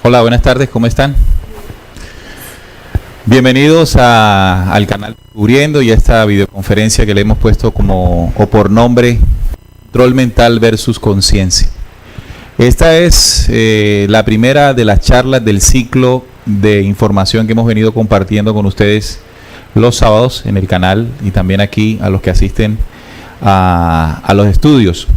Hola, buenas tardes, ¿cómo están? Bienvenidos al canal Descubriendo y a esta videoconferencia que le hemos puesto por nombre Control Mental versus Conciencia. Esta es la primera de las charlas del ciclo de información que hemos venido compartiendo con ustedes los sábados en el canal y también aquí a los que asisten a los estudios.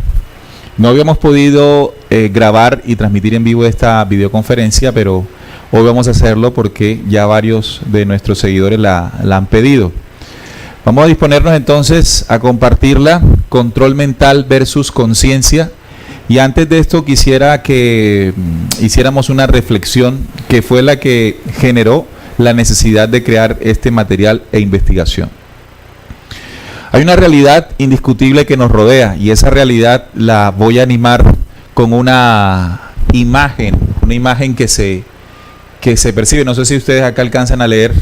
No habíamos podido grabar y transmitir en vivo esta videoconferencia, pero hoy vamos a hacerlo porque ya varios de nuestros seguidores la han pedido. Vamos a disponernos entonces a compartirla, Control Mental versus Conciencia. Y antes de esto quisiera que hiciéramos una reflexión que fue la que generó la necesidad de crear este material e investigación. Hay una realidad indiscutible que nos rodea y esa realidad la voy a animar con una imagen que se percibe. No sé si ustedes acá alcanzan a leer.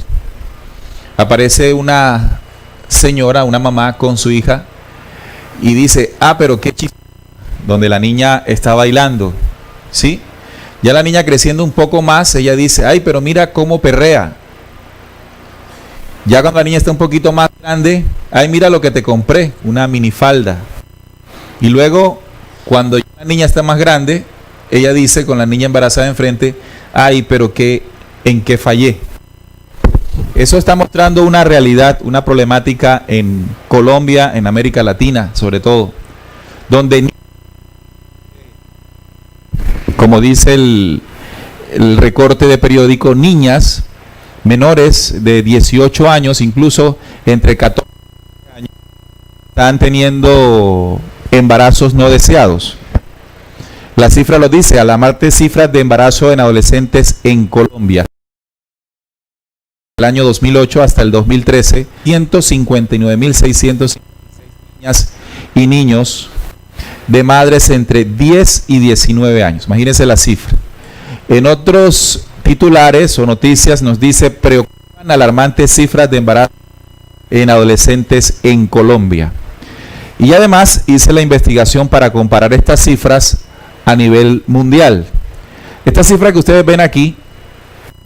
Aparece una señora, una mamá con su hija y dice, pero qué chistoso, donde la niña está bailando, ¿sí? Ya la niña creciendo un poco más, ella dice, pero mira cómo perrea. Ya cuando la niña está un poquito más grande, mira lo que te compré, una minifalda. Y luego, cuando la niña está más grande, ella dice, con la niña embarazada enfrente, pero ¿en qué fallé? Eso está mostrando una realidad, una problemática en Colombia, en América Latina, sobre todo, donde, como dice el recorte de periódico, niñas menores de 18 años, incluso entre 14 años, están teniendo embarazos no deseados. La cifra lo dice, alarmantes cifras de embarazo en adolescentes en Colombia. Del año 2008 hasta el 2013, 159.656 niñas y niños de madres entre 10 y 19 años. Imagínense la cifra. En otros titulares o noticias nos dice, preocupan alarmantes cifras de embarazo en adolescentes en Colombia. Y además hice la investigación para comparar estas cifras a nivel mundial. Esta cifra que ustedes ven aquí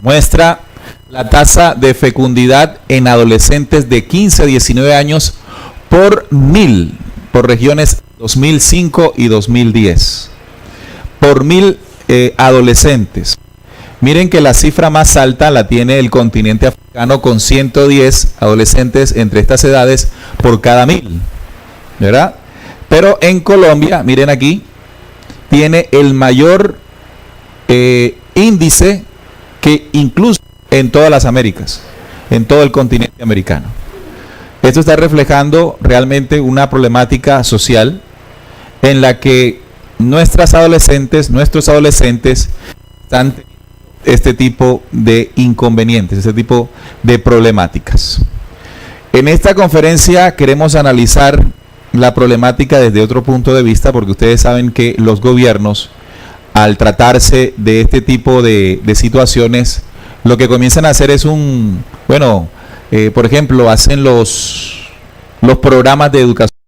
muestra la tasa de fecundidad en adolescentes de 15 a 19 años por 1000, por regiones 2005 y 2010. Por 1000 adolescentes. Miren que la cifra más alta la tiene el continente africano con 110 adolescentes entre estas edades por cada 1000, ¿verdad? Pero en Colombia, miren aquí, tiene el mayor índice que incluso en todas las Américas, en todo el continente americano. Esto está reflejando realmente una problemática social en la que nuestros adolescentes están teniendo este tipo de inconvenientes, este tipo de problemáticas. En esta conferencia queremos analizar la problemática desde otro punto de vista, porque ustedes saben que los gobiernos, al tratarse de este tipo de situaciones, lo que comienzan a hacer es por ejemplo, hacen los programas de educación.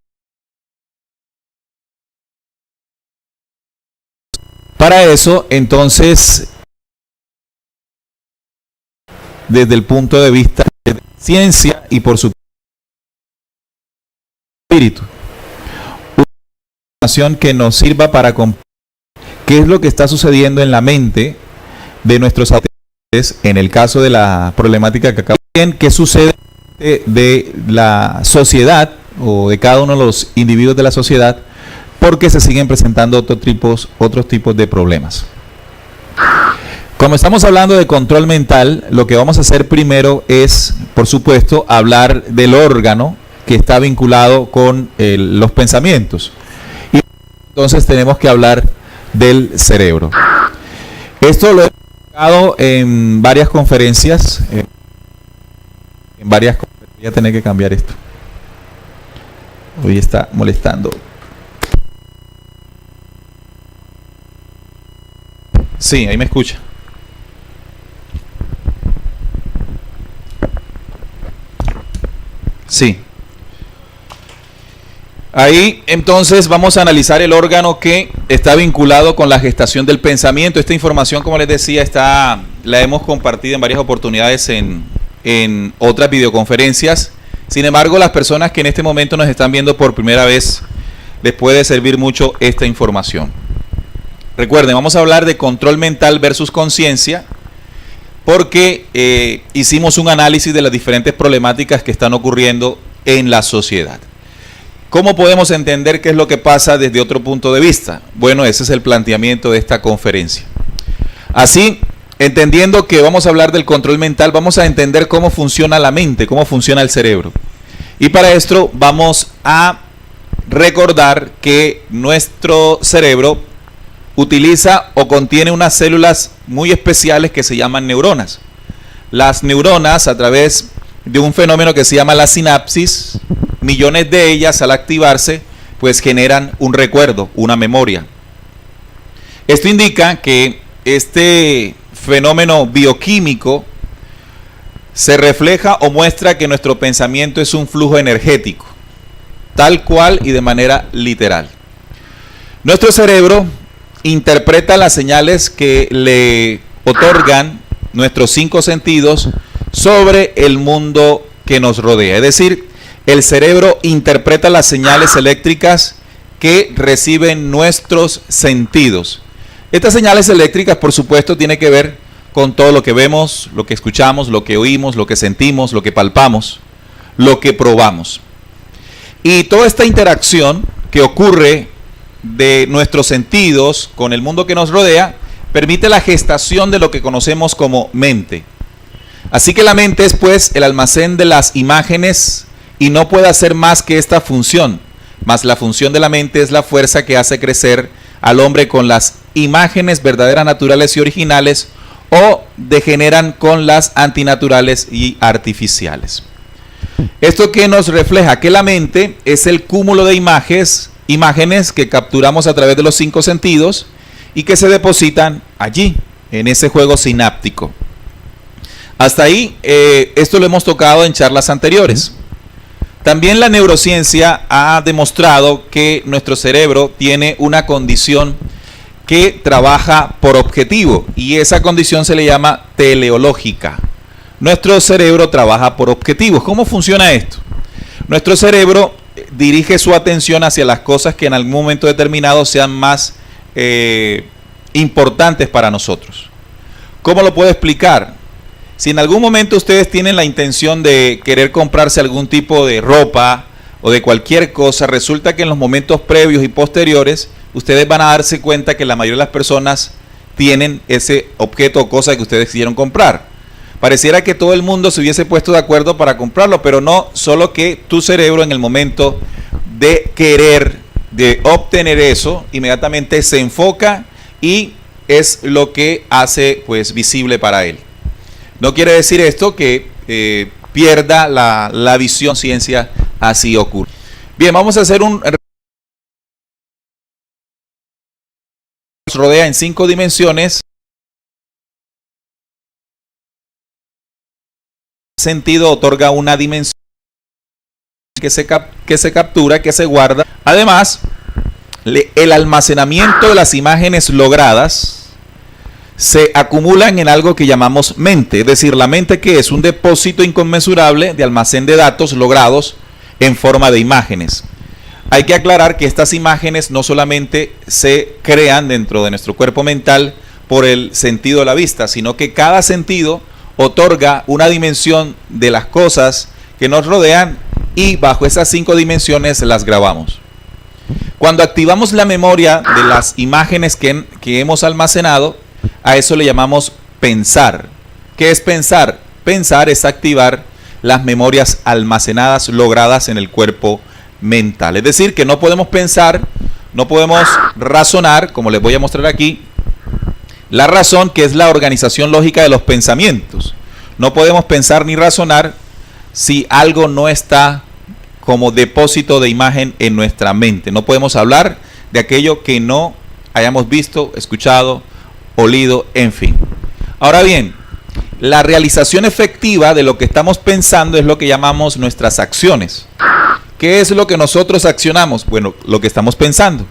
Para eso, entonces, desde el punto de vista de ciencia y por su espíritu, una información que nos sirva para comprender qué es lo que está sucediendo en la mente de nuestros adolescentes, en el caso de la problemática que acabo de ver, qué sucede de la sociedad o de cada uno de los individuos de la sociedad, porque se siguen presentando otros tipos de problemas. Como estamos hablando de control mental, lo que vamos a hacer primero es, por supuesto, hablar del órgano que está vinculado con los pensamientos. Y entonces tenemos que hablar del cerebro. Esto lo he explicado en varias conferencias. Voy a tener que cambiar esto. Hoy está molestando. Sí, ahí me escucha. Sí. Ahí entonces vamos a analizar el órgano que está vinculado con la gestación del pensamiento. Esta información, como les decía, la hemos compartido en varias oportunidades en otras videoconferencias. Sin embargo, las personas que en este momento nos están viendo por primera vez, les puede servir mucho esta información. Recuerden, vamos a hablar de control mental versus conciencia, porque hicimos un análisis de las diferentes problemáticas que están ocurriendo en la sociedad. ¿Cómo podemos entender qué es lo que pasa desde otro punto de vista? Bueno, ese es el planteamiento de esta conferencia. Así, entendiendo que vamos a hablar del control mental, vamos a entender cómo funciona la mente, cómo funciona el cerebro. Y para esto vamos a recordar que nuestro cerebro utiliza o contiene unas células muy especiales que se llaman neuronas. Las neuronas, a través de un fenómeno que se llama la sinapsis, millones de ellas al activarse, pues generan un recuerdo, una memoria. Esto indica que este fenómeno bioquímico se refleja o muestra que nuestro pensamiento es un flujo energético, tal cual y de manera literal. Nuestro cerebro interpreta las señales que le otorgan nuestros 5 sentidos sobre el mundo que nos rodea. Es decir, el cerebro interpreta las señales eléctricas que reciben nuestros sentidos. Estas señales eléctricas, por supuesto, tienen que ver con todo lo que vemos, lo que escuchamos, lo que oímos, lo que sentimos, lo que palpamos, lo que probamos. Y toda esta interacción que ocurre de nuestros sentidos con el mundo que nos rodea permite la gestación de lo que conocemos como mente. Así que la mente es pues el almacén de las imágenes y no puede hacer más que esta función. Mas la función de la mente es la fuerza que hace crecer al hombre con las imágenes verdaderas, naturales y originales, o degeneran con las antinaturales y artificiales. Esto que nos refleja que la mente es el cúmulo de imágenes que capturamos a través de los 5 sentidos y que se depositan allí, en ese juego sináptico. Hasta ahí, esto lo hemos tocado en charlas anteriores. También la neurociencia ha demostrado que nuestro cerebro tiene una condición que trabaja por objetivo, y esa condición se le llama teleológica. Nuestro cerebro trabaja por objetivos. ¿Cómo funciona esto? Nuestro cerebro dirige su atención hacia las cosas que en algún momento determinado sean más importantes para nosotros. ¿Cómo lo puedo explicar? Si en algún momento ustedes tienen la intención de querer comprarse algún tipo de ropa o de cualquier cosa, resulta que en los momentos previos y posteriores ustedes van a darse cuenta que la mayoría de las personas tienen ese objeto o cosa que ustedes quisieron comprar. Pareciera que todo el mundo se hubiese puesto de acuerdo para comprarlo, pero no, solo que tu cerebro en el momento de querer, de obtener eso, inmediatamente se enfoca y es lo que hace pues visible para él. No quiere decir esto que pierda la visión, ciencia, así ocurre. Bien, vamos a hacer un nos rodea en 5 dimensiones. Sentido otorga una dimensión que se captura, que se guarda. Además, el almacenamiento de las imágenes logradas se acumulan en algo que llamamos mente, es decir, la mente, que es un depósito inconmensurable de almacén de datos logrados en forma de imágenes. Hay que aclarar que estas imágenes no solamente se crean dentro de nuestro cuerpo mental por el sentido de la vista, sino que cada sentido otorga una dimensión de las cosas que nos rodean y bajo esas 5 dimensiones las grabamos. Cuando activamos la memoria de las imágenes que hemos almacenado, a eso le llamamos pensar. ¿Qué es pensar? Pensar es activar las memorias almacenadas, logradas en el cuerpo mental. Es decir, que no podemos pensar, no podemos razonar, como les voy a mostrar aquí, La razón, que es la organización lógica de los pensamientos. No podemos pensar ni razonar si algo no está como depósito de imagen en nuestra mente. No podemos hablar de aquello que no hayamos visto, escuchado, olido, en fin. Ahora bien, la realización efectiva de lo que estamos pensando es lo que llamamos nuestras acciones. ¿Qué es lo que nosotros accionamos? Bueno, lo que estamos pensando.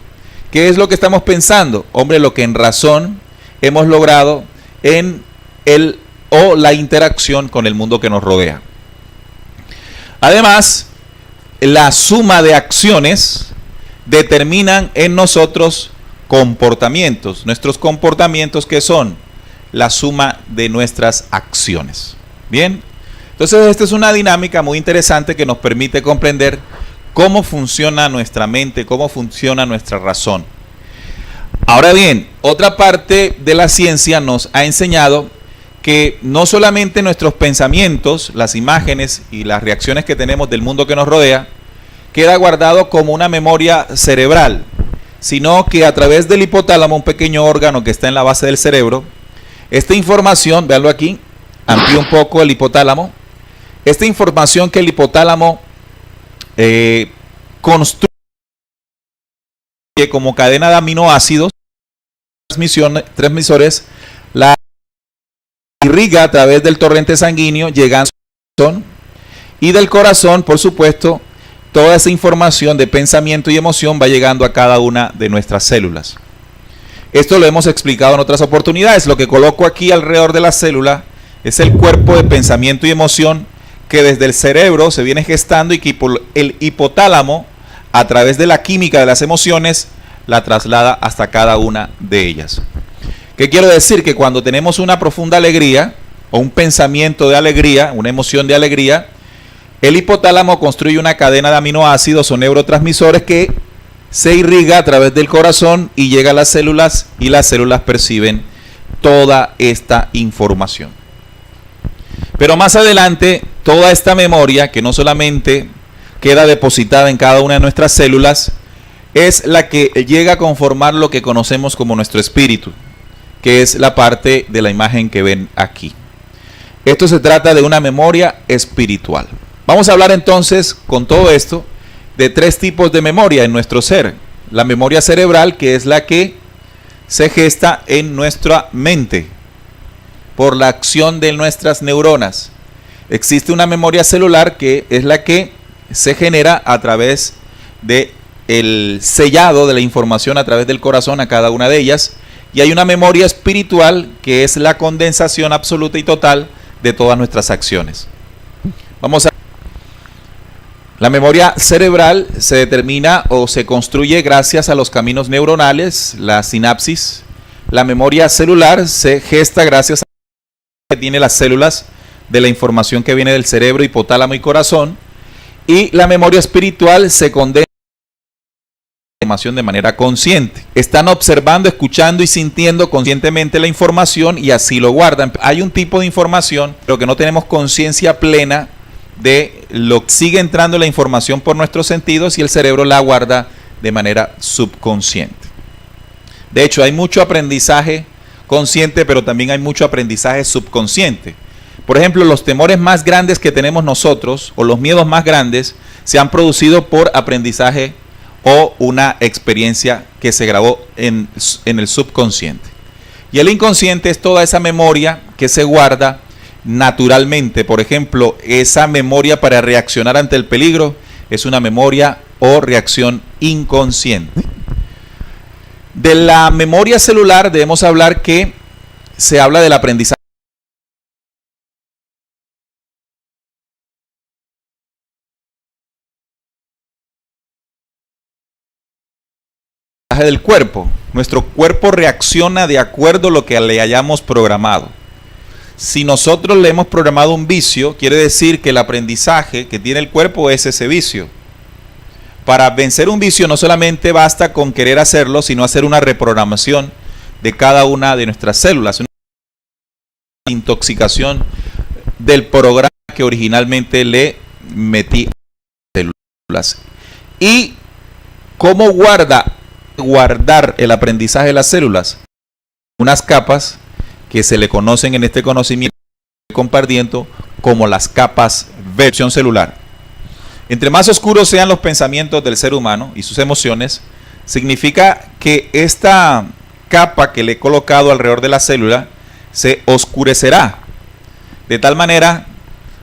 ¿Qué es lo que estamos pensando? Hombre, lo que en razón hemos logrado en el o la interacción con el mundo que nos rodea. Además, la suma de acciones determinan en nosotros comportamientos. Nuestros comportamientos, ¿qué son? La suma de nuestras acciones. Bien, entonces esta es una dinámica muy interesante que nos permite comprender cómo funciona nuestra mente, cómo funciona nuestra razón. Ahora bien, otra parte de la ciencia nos ha enseñado que no solamente nuestros pensamientos, las imágenes y las reacciones que tenemos del mundo que nos rodea, queda guardado como una memoria cerebral, sino que a través del hipotálamo, un pequeño órgano que está en la base del cerebro, esta información, véanlo aquí, amplío un poco el hipotálamo, esta información que el hipotálamo construye como cadena de aminoácidos, transmisores, la irriga a través del torrente sanguíneo, llegando al corazón, y del corazón, por supuesto, toda esa información de pensamiento y emoción va llegando a cada una de nuestras células. Esto lo hemos explicado en otras oportunidades. Lo que coloco aquí alrededor de la célula es el cuerpo de pensamiento y emoción que desde el cerebro se viene gestando y que el hipotálamo, a través de la química de las emociones, la traslada hasta cada una de ellas. ¿Qué quiero decir? Que cuando tenemos una profunda alegría o un pensamiento de alegría, una emoción de alegría, el hipotálamo construye una cadena de aminoácidos o neurotransmisores que se irriga a través del corazón y llega a las células, y las células perciben toda esta información. Pero más adelante, toda esta memoria, que no solamente queda depositada en cada una de nuestras células, es la que llega a conformar lo que conocemos como nuestro espíritu, que es la parte de la imagen que ven aquí. Esto se trata de una memoria espiritual. Vamos a hablar entonces, con todo esto, de tres tipos de memoria en nuestro ser. La memoria cerebral, que es la que se gesta en nuestra mente por la acción de nuestras neuronas. Existe una memoria celular, que es la que se genera a través de el sellado de la información a través del corazón a cada una de ellas, y hay una memoria espiritual, que es la condensación absoluta y total de todas nuestras acciones. Vamos a La memoria cerebral se determina o se construye gracias a los caminos neuronales, la sinapsis. La memoria celular se gesta gracias a que tiene las células de la información que viene del cerebro, hipotálamo y corazón. Y la memoria espiritual se condensa la información de manera consciente. Están observando, escuchando y sintiendo conscientemente la información y así lo guardan. Hay un tipo de información, pero que no tenemos conciencia plena de lo que sigue entrando la información por nuestros sentidos, y el cerebro la guarda de manera subconsciente. De hecho, hay mucho aprendizaje consciente, pero también hay mucho aprendizaje subconsciente. Por ejemplo, los temores más grandes que tenemos nosotros, o los miedos más grandes, se han producido por aprendizaje o una experiencia que se grabó en el subconsciente. Y el inconsciente es toda esa memoria que se guarda naturalmente. Por ejemplo, esa memoria para reaccionar ante el peligro es una memoria o reacción inconsciente. De la memoria celular debemos hablar que se habla del aprendizaje del cuerpo. Nuestro cuerpo reacciona de acuerdo a lo que le hayamos programado. Si nosotros le hemos programado un vicio, quiere decir que el aprendizaje que tiene el cuerpo es ese vicio. Para vencer un vicio no solamente basta con querer hacerlo, sino hacer una reprogramación de cada una de nuestras células, una intoxicación del programa que originalmente le metí a las células. ¿Y cómo guardar el aprendizaje de las células? unas capas que se le conocen en este conocimiento compartiendo como las capas versión celular. Entre más oscuros sean los pensamientos del ser humano y sus emociones, significa que esta capa que le he colocado alrededor de la célula se oscurecerá, de tal manera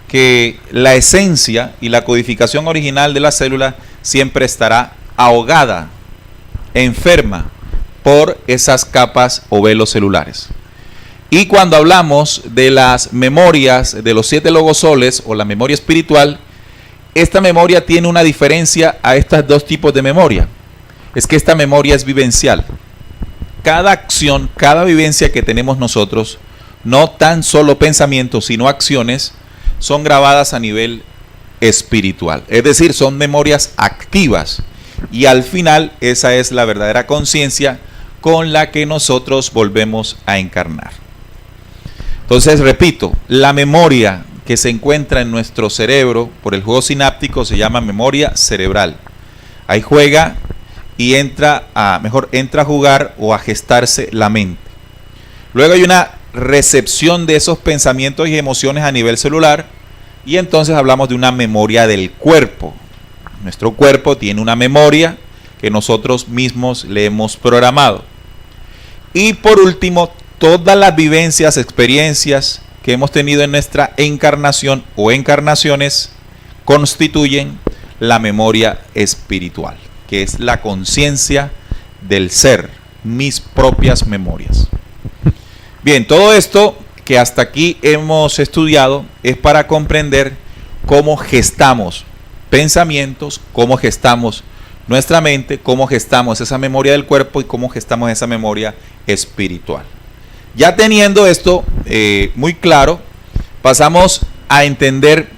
que la esencia y la codificación original de la célula siempre estará ahogada, enferma por esas capas o velos celulares. Y cuando hablamos de las memorias de los 7 logosoles o la memoria espiritual, esta memoria tiene una diferencia a estos dos tipos de memoria. Es que esta memoria es vivencial. Cada acción, cada vivencia que tenemos nosotros, no tan solo pensamientos, sino acciones, son grabadas a nivel espiritual. Es decir, son memorias activas. Y al final, esa es la verdadera conciencia con la que nosotros volvemos a encarnar. Entonces, repito, la memoria que se encuentra en nuestro cerebro por el juego sináptico se llama memoria cerebral. Ahí juega y entra a jugar o a gestarse la mente. Luego hay una recepción de esos pensamientos y emociones a nivel celular y entonces hablamos de una memoria del cuerpo. Nuestro cuerpo tiene una memoria que nosotros mismos le hemos programado. Y por último, todas las vivencias, experiencias que hemos tenido en nuestra encarnación o encarnaciones constituyen la memoria espiritual, que es la conciencia del ser, mis propias memorias. Bien, todo esto que hasta aquí hemos estudiado es para comprender cómo gestamos pensamientos, cómo gestamos nuestra mente, cómo gestamos esa memoria del cuerpo y cómo gestamos esa memoria espiritual. Ya teniendo esto muy claro, pasamos a entender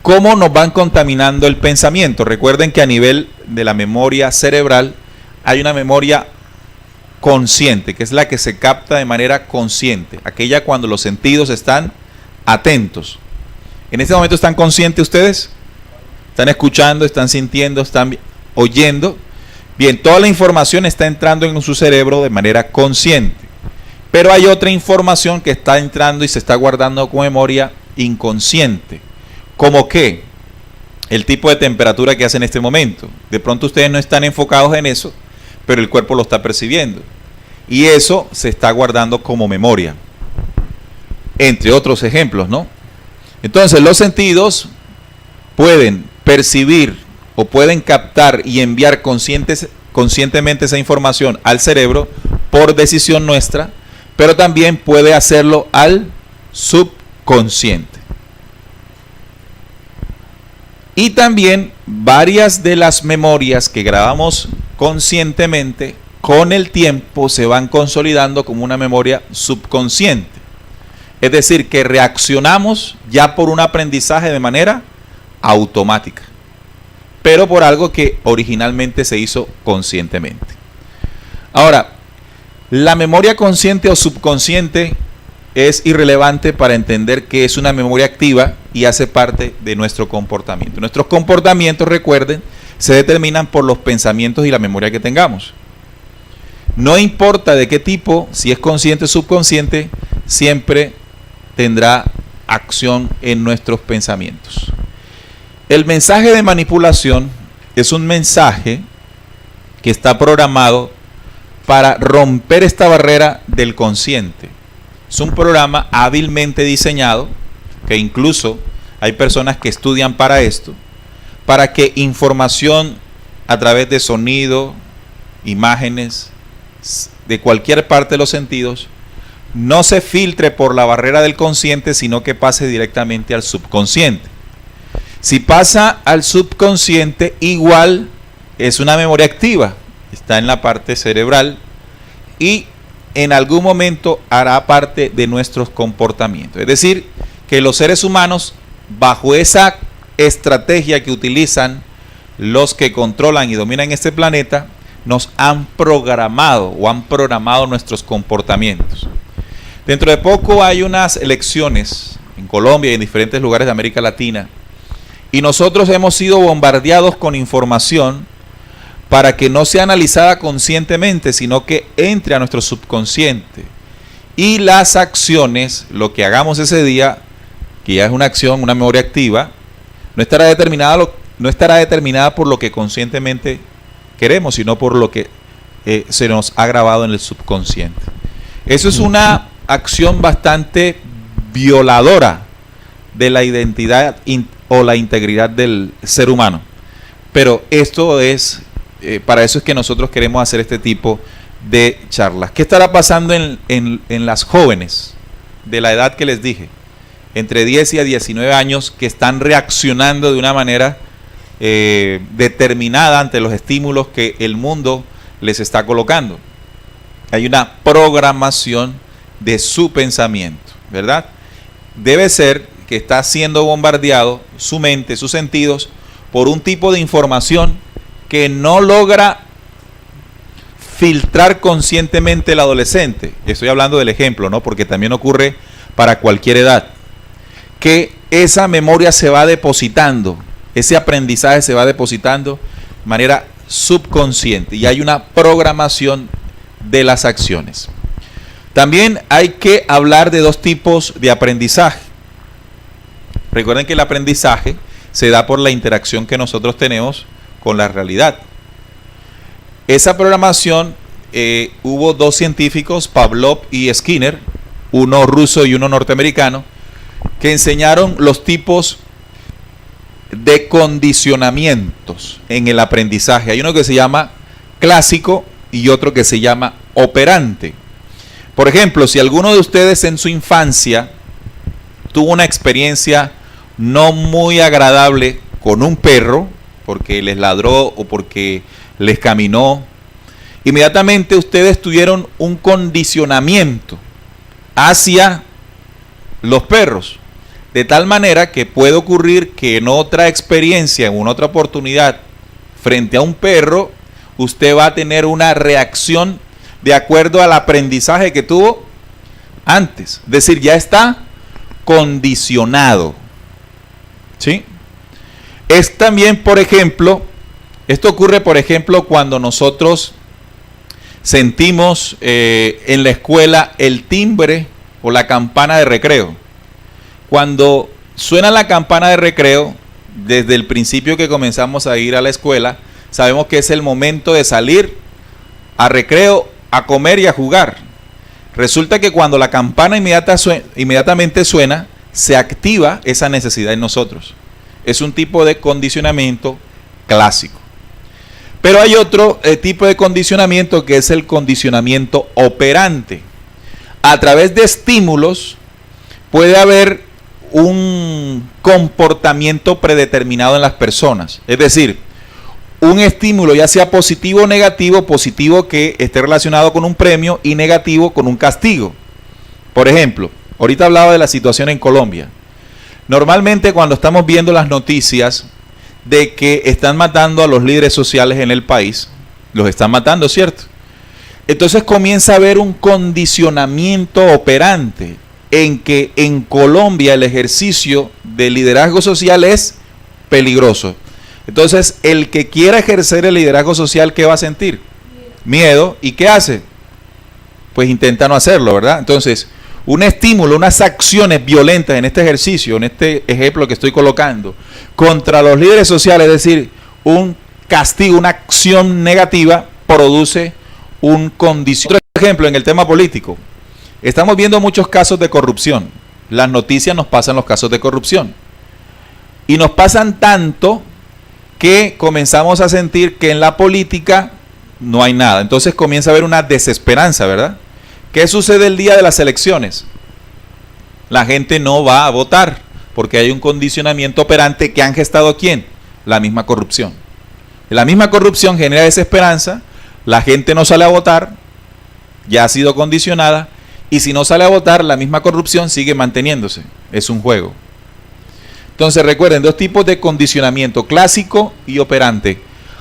cómo nos van contaminando el pensamiento. Recuerden que a nivel de la memoria cerebral hay una memoria consciente, que es la que se capta de manera consciente, aquella cuando los sentidos están atentos. ¿En este momento están conscientes ustedes? ¿Están escuchando, están sintiendo, están oyendo? Bien, toda la información está entrando en su cerebro de manera consciente. Pero hay otra información que está entrando y se está guardando como memoria inconsciente. ¿Cómo qué? El tipo de temperatura que hace en este momento. De pronto ustedes no están enfocados en eso, pero el cuerpo lo está percibiendo. Y eso se está guardando como memoria. Entre otros ejemplos, ¿no? Entonces los sentidos pueden percibir o pueden captar y enviar conscientemente esa información al cerebro por decisión nuestra, pero también puede hacerlo al subconsciente. Y también varias de las memorias que grabamos conscientemente, con el tiempo se van consolidando como una memoria subconsciente. Es decir, que reaccionamos ya por un aprendizaje de manera automática, pero por algo que originalmente se hizo conscientemente. Ahora, la memoria consciente o subconsciente es irrelevante para entender que es una memoria activa y hace parte de nuestro comportamiento. Nuestros comportamientos, recuerden, se determinan por los pensamientos y la memoria que tengamos. No importa de qué tipo, si es consciente o subconsciente, siempre tendrá acción en nuestros pensamientos. El mensaje de manipulación es un mensaje que está programado para romper esta barrera del consciente. Es un programa hábilmente diseñado, que incluso hay personas que estudian para esto, para que información a través de sonido, imágenes, de cualquier parte de los sentidos, no se filtre por la barrera del consciente, sino que pase directamente al subconsciente. Si pasa al subconsciente, igual es una memoria activa, está en la parte cerebral y en algún momento hará parte de nuestros comportamientos. Es decir, que los seres humanos, bajo esa estrategia que utilizan los que controlan y dominan este planeta, nos han programado o han programado nuestros comportamientos. Dentro de poco hay unas elecciones en Colombia y en diferentes lugares de América Latina, y nosotros hemos sido bombardeados con información para que no sea analizada conscientemente, sino que entre a nuestro subconsciente Y las acciones, lo que hagamos ese día, que ya es una acción, una memoria activa, no estará determinada por lo que conscientemente queremos, sino por lo que se nos ha grabado en el subconsciente. Eso es una acción bastante violadora de la identidad o la integridad del ser humano. Pero esto es, para eso es que nosotros queremos hacer este tipo de charlas. ¿Qué estará pasando en las jóvenes de la edad que les dije? Entre 10 y a 19 años, que están reaccionando de una manera determinada ante los estímulos que el mundo les está colocando. Hay una programación de su pensamiento, ¿verdad? Debe ser que está siendo bombardeado su mente, sus sentidos, por un tipo de información que no logra filtrar conscientemente el adolescente. Estoy hablando del ejemplo, ¿no? Porque también ocurre para cualquier edad. Que esa memoria se va depositando, ese aprendizaje se va depositando de manera subconsciente y hay una programación de las acciones. También hay que hablar de dos tipos de aprendizaje. Recuerden que el aprendizaje se da por la interacción que nosotros tenemos con la realidad. Esa programación, hubo dos científicos, Pavlov y Skinner, uno ruso y uno norteamericano, que enseñaron los tipos de condicionamientos en el aprendizaje. Hay uno que se llama clásico y otro que se llama operante. Por ejemplo, si alguno de ustedes en su infancia tuvo una experiencia no muy agradable con un perro, porque les ladró o porque les caminó, inmediatamente ustedes tuvieron un condicionamiento hacia los perros, de tal manera que puede ocurrir que en otra experiencia, en otra oportunidad, frente a un perro, usted va a tener una reacción de acuerdo al aprendizaje que tuvo antes. Es decir, ya está condicionado. ¿Sí? Es también, por ejemplo, esto ocurre, por ejemplo, cuando nosotros sentimos en la escuela el timbre o la campana de recreo. Cuando suena la campana de recreo, desde el principio que comenzamos a ir a la escuela, sabemos que es el momento de salir a recreo, a comer y a jugar. Resulta que cuando la campana inmediatamente suena, se activa esa necesidad en nosotros. Es un tipo de condicionamiento clásico. Pero hay otro tipo de condicionamiento que es el condicionamiento operante. A través de estímulos puede haber un comportamiento predeterminado en las personas. Es decir, un estímulo ya sea positivo o negativo, positivo que esté relacionado con un premio y negativo con un castigo. Por ejemplo, ahorita hablaba de la situación en Colombia. Normalmente cuando estamos viendo las noticias de que están matando a los líderes sociales en el país, los están matando, ¿cierto? Entonces comienza a haber un condicionamiento operante en que en Colombia el ejercicio del liderazgo social es peligroso. Entonces el que quiera ejercer el liderazgo social, ¿qué va a sentir? Miedo. ¿Y qué hace? Pues intenta no hacerlo, ¿verdad? Entonces, un estímulo, unas acciones violentas en este ejercicio, en este ejemplo que estoy colocando, contra los líderes sociales, es decir, un castigo, una acción negativa, produce un condicionamiento. Otro ejemplo, en el tema político, estamos viendo muchos casos de corrupción. Las noticias nos pasan los casos de corrupción. Y nos pasan tanto que comenzamos a sentir que en la política no hay nada. Entonces comienza a haber una desesperanza, ¿verdad? ¿Qué sucede el día de las elecciones? La gente no va a votar porque hay un condicionamiento operante que han gestado ¿quién? La misma corrupción. La misma corrupción genera desesperanza, la gente no sale a votar, ya ha sido condicionada, y si no sale a votar, la misma corrupción sigue manteniéndose. Es un juego. Entonces recuerden, dos tipos de condicionamiento, clásico y operante.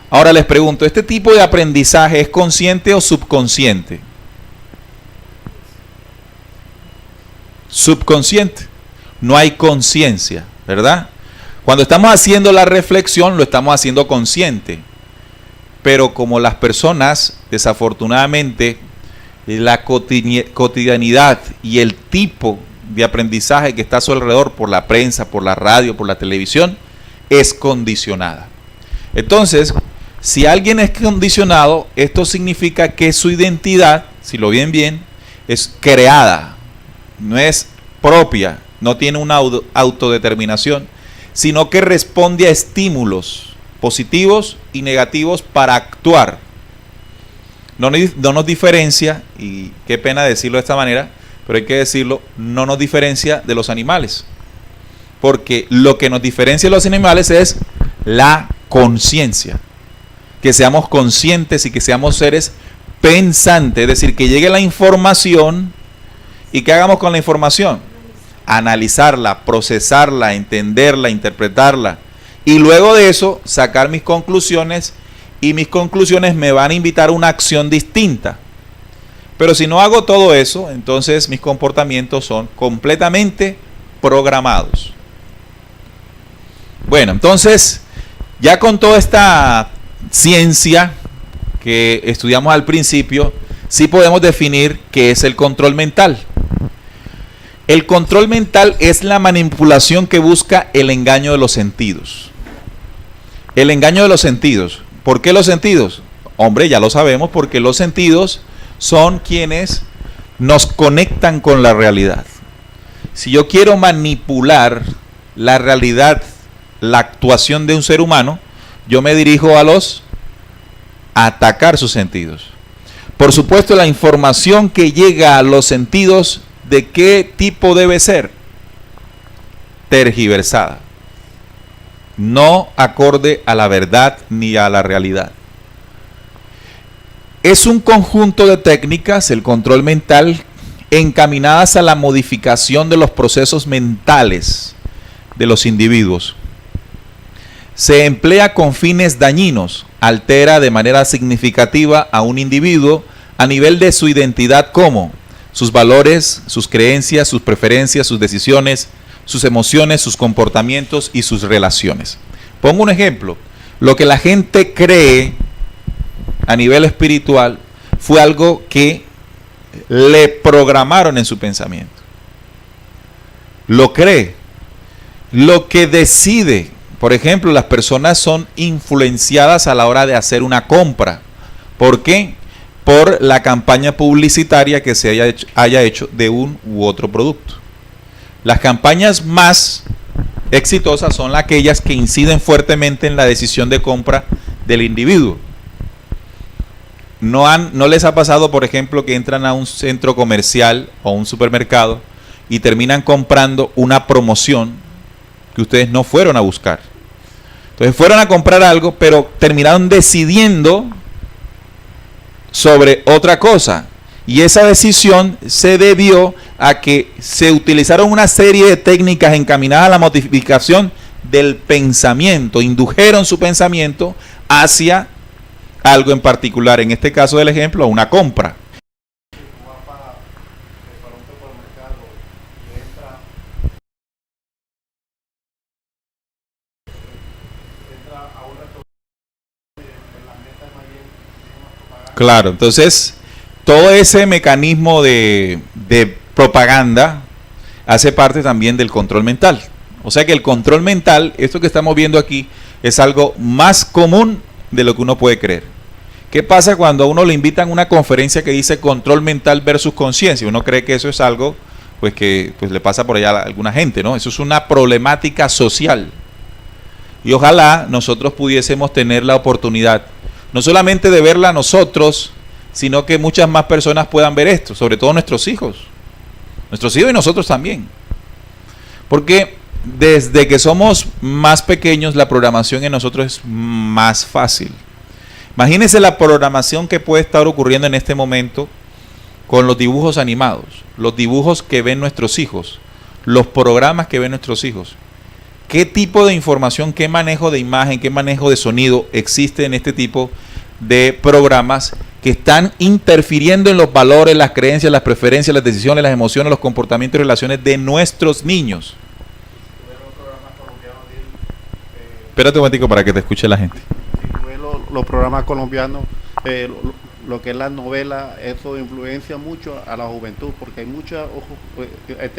Ahora les pregunto, ¿este tipo de aprendizaje es consciente o subconsciente? Subconsciente. No hay conciencia, ¿verdad? Cuando estamos haciendo la reflexión, lo estamos haciendo consciente. Pero como las personas, desafortunadamente, la cotidianidad y el tipo de aprendizaje que está a su alrededor por la prensa, por la radio, por la televisión, es condicionada. Entonces, si alguien es condicionado, esto significa que su identidad, si lo ven bien, es creada, no es propia, no tiene una autodeterminación, sino que responde a estímulos positivos y negativos para actuar. No nos diferencia, y qué pena decirlo de esta manera, pero hay que decirlo, no nos diferencia de los animales. Porque lo que nos diferencia de los animales es la conciencia. Que seamos conscientes y que seamos seres pensantes, es decir, que llegue la información y ¿qué hagamos con la información? Analizarla, procesarla, entenderla, interpretarla y luego de eso sacar mis conclusiones, y mis conclusiones me van a invitar a una acción distinta. Pero si no hago todo eso, entonces mis comportamientos son completamente programados. Bueno, entonces, ya con toda esta ciencia que estudiamos al principio, sí podemos definir qué es el control mental. El control mental es la manipulación que busca el engaño de los sentidos. El engaño de los sentidos. ¿Por qué los sentidos? Hombre, ya lo sabemos, porque los sentidos son quienes nos conectan con la realidad. Si yo quiero manipular la realidad, la actuación de un ser humano, yo me dirijo a atacar sus sentidos. Por supuesto, la información que llega a los sentidos, ¿de qué tipo debe ser? Tergiversada. No acorde a la verdad ni a la realidad. Es un conjunto de técnicas, el control mental, encaminadas a la modificación de los procesos mentales de los individuos. Se emplea con fines dañinos, altera de manera significativa a un individuo a nivel de su identidad como sus valores, sus creencias, sus preferencias, sus decisiones, sus emociones, sus comportamientos y sus relaciones. Pongo un ejemplo. Lo que la gente cree a nivel espiritual fue algo que le programaron en su pensamiento. Lo cree. Lo que decide, por ejemplo, las personas son influenciadas a la hora de hacer una compra. ¿Por qué? Por la campaña publicitaria que se haya hecho de un u otro producto. Las campañas más exitosas son aquellas que inciden fuertemente en la decisión de compra del individuo. ¿No les ha pasado, por ejemplo, que entran a un centro comercial o un supermercado y terminan comprando una promoción que ustedes no fueron a buscar? Entonces fueron a comprar algo, pero terminaron decidiendo sobre otra cosa. Y esa decisión se debió a que se utilizaron una serie de técnicas encaminadas a la modificación del pensamiento, indujeron su pensamiento hacia algo en particular, en este caso del ejemplo, una compra. Claro, entonces todo ese mecanismo de propaganda hace parte también del control mental. O sea que el control mental, esto que estamos viendo aquí, es algo más común de lo que uno puede creer. ¿Qué pasa cuando a uno le invitan a una conferencia que dice control mental versus conciencia? Uno cree que eso es algo pues que pues le pasa por allá a alguna gente, ¿no? Eso es una problemática social. Y ojalá nosotros pudiésemos tener la oportunidad, no solamente de verla nosotros, sino que muchas más personas puedan ver esto, sobre todo nuestros hijos y nosotros también. Porque desde que somos más pequeños, la programación en nosotros es más fácil. Imagínense la programación que puede estar ocurriendo en este momento con los dibujos animados, los dibujos que ven nuestros hijos, los programas que ven nuestros hijos. ¿Qué tipo de información, qué manejo de imagen, qué manejo de sonido existe en este tipo de programas que están interfiriendo en los valores, las creencias, las preferencias, las decisiones, las emociones, los comportamientos y relaciones de nuestros niños? Espérate un momentico para que te escuche la gente. Si tú ves los programas colombianos, lo que es la novela, eso influencia mucho a la juventud, porque hay muchos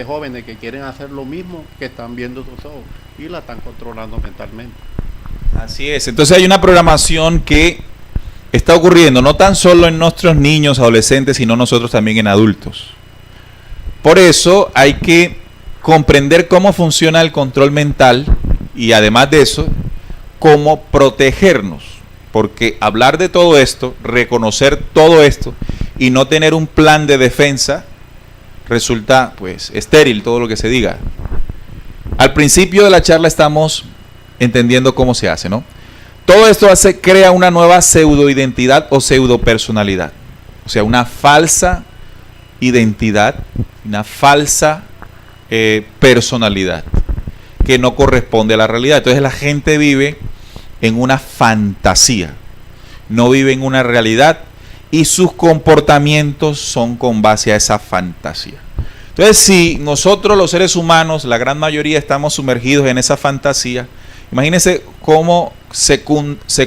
jóvenes que quieren hacer lo mismo que están viendo sus ojos y la están controlando mentalmente. Así es, entonces hay una programación que está ocurriendo no tan solo en nuestros niños, adolescentes, sino nosotros también en adultos. Por eso hay que comprender cómo funciona el control mental y además de eso, cómo protegernos. Porque hablar de todo esto, reconocer todo esto y no tener un plan de defensa resulta pues estéril todo lo que se diga. Al principio de la charla estamos entendiendo cómo se hace, ¿no? Todo esto crea una nueva pseudoidentidad o pseudopersonalidad. O sea, una falsa identidad, una falsa personalidad que no corresponde a la realidad. Entonces la gente vive en una fantasía, no vive en una realidad y sus comportamientos son con base a esa fantasía. Entonces, si nosotros los seres humanos, la gran mayoría, estamos sumergidos en esa fantasía, imagínense cómo se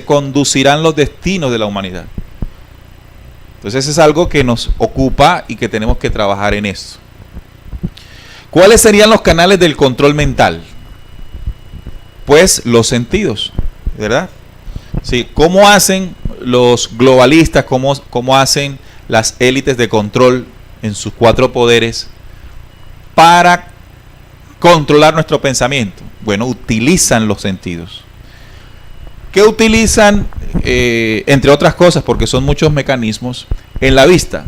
conducirán los destinos de la humanidad. Entonces es algo que nos ocupa y que tenemos que trabajar en esto. ¿Cuáles serían los canales del control mental? Pues los sentidos, ¿verdad? Sí, ¿cómo hacen los globalistas, cómo hacen las élites de control en sus 4 poderes para controlar nuestro pensamiento? Bueno, utilizan los sentidos. ¿Qué utilizan? Entre otras cosas, porque son muchos mecanismos, en la vista.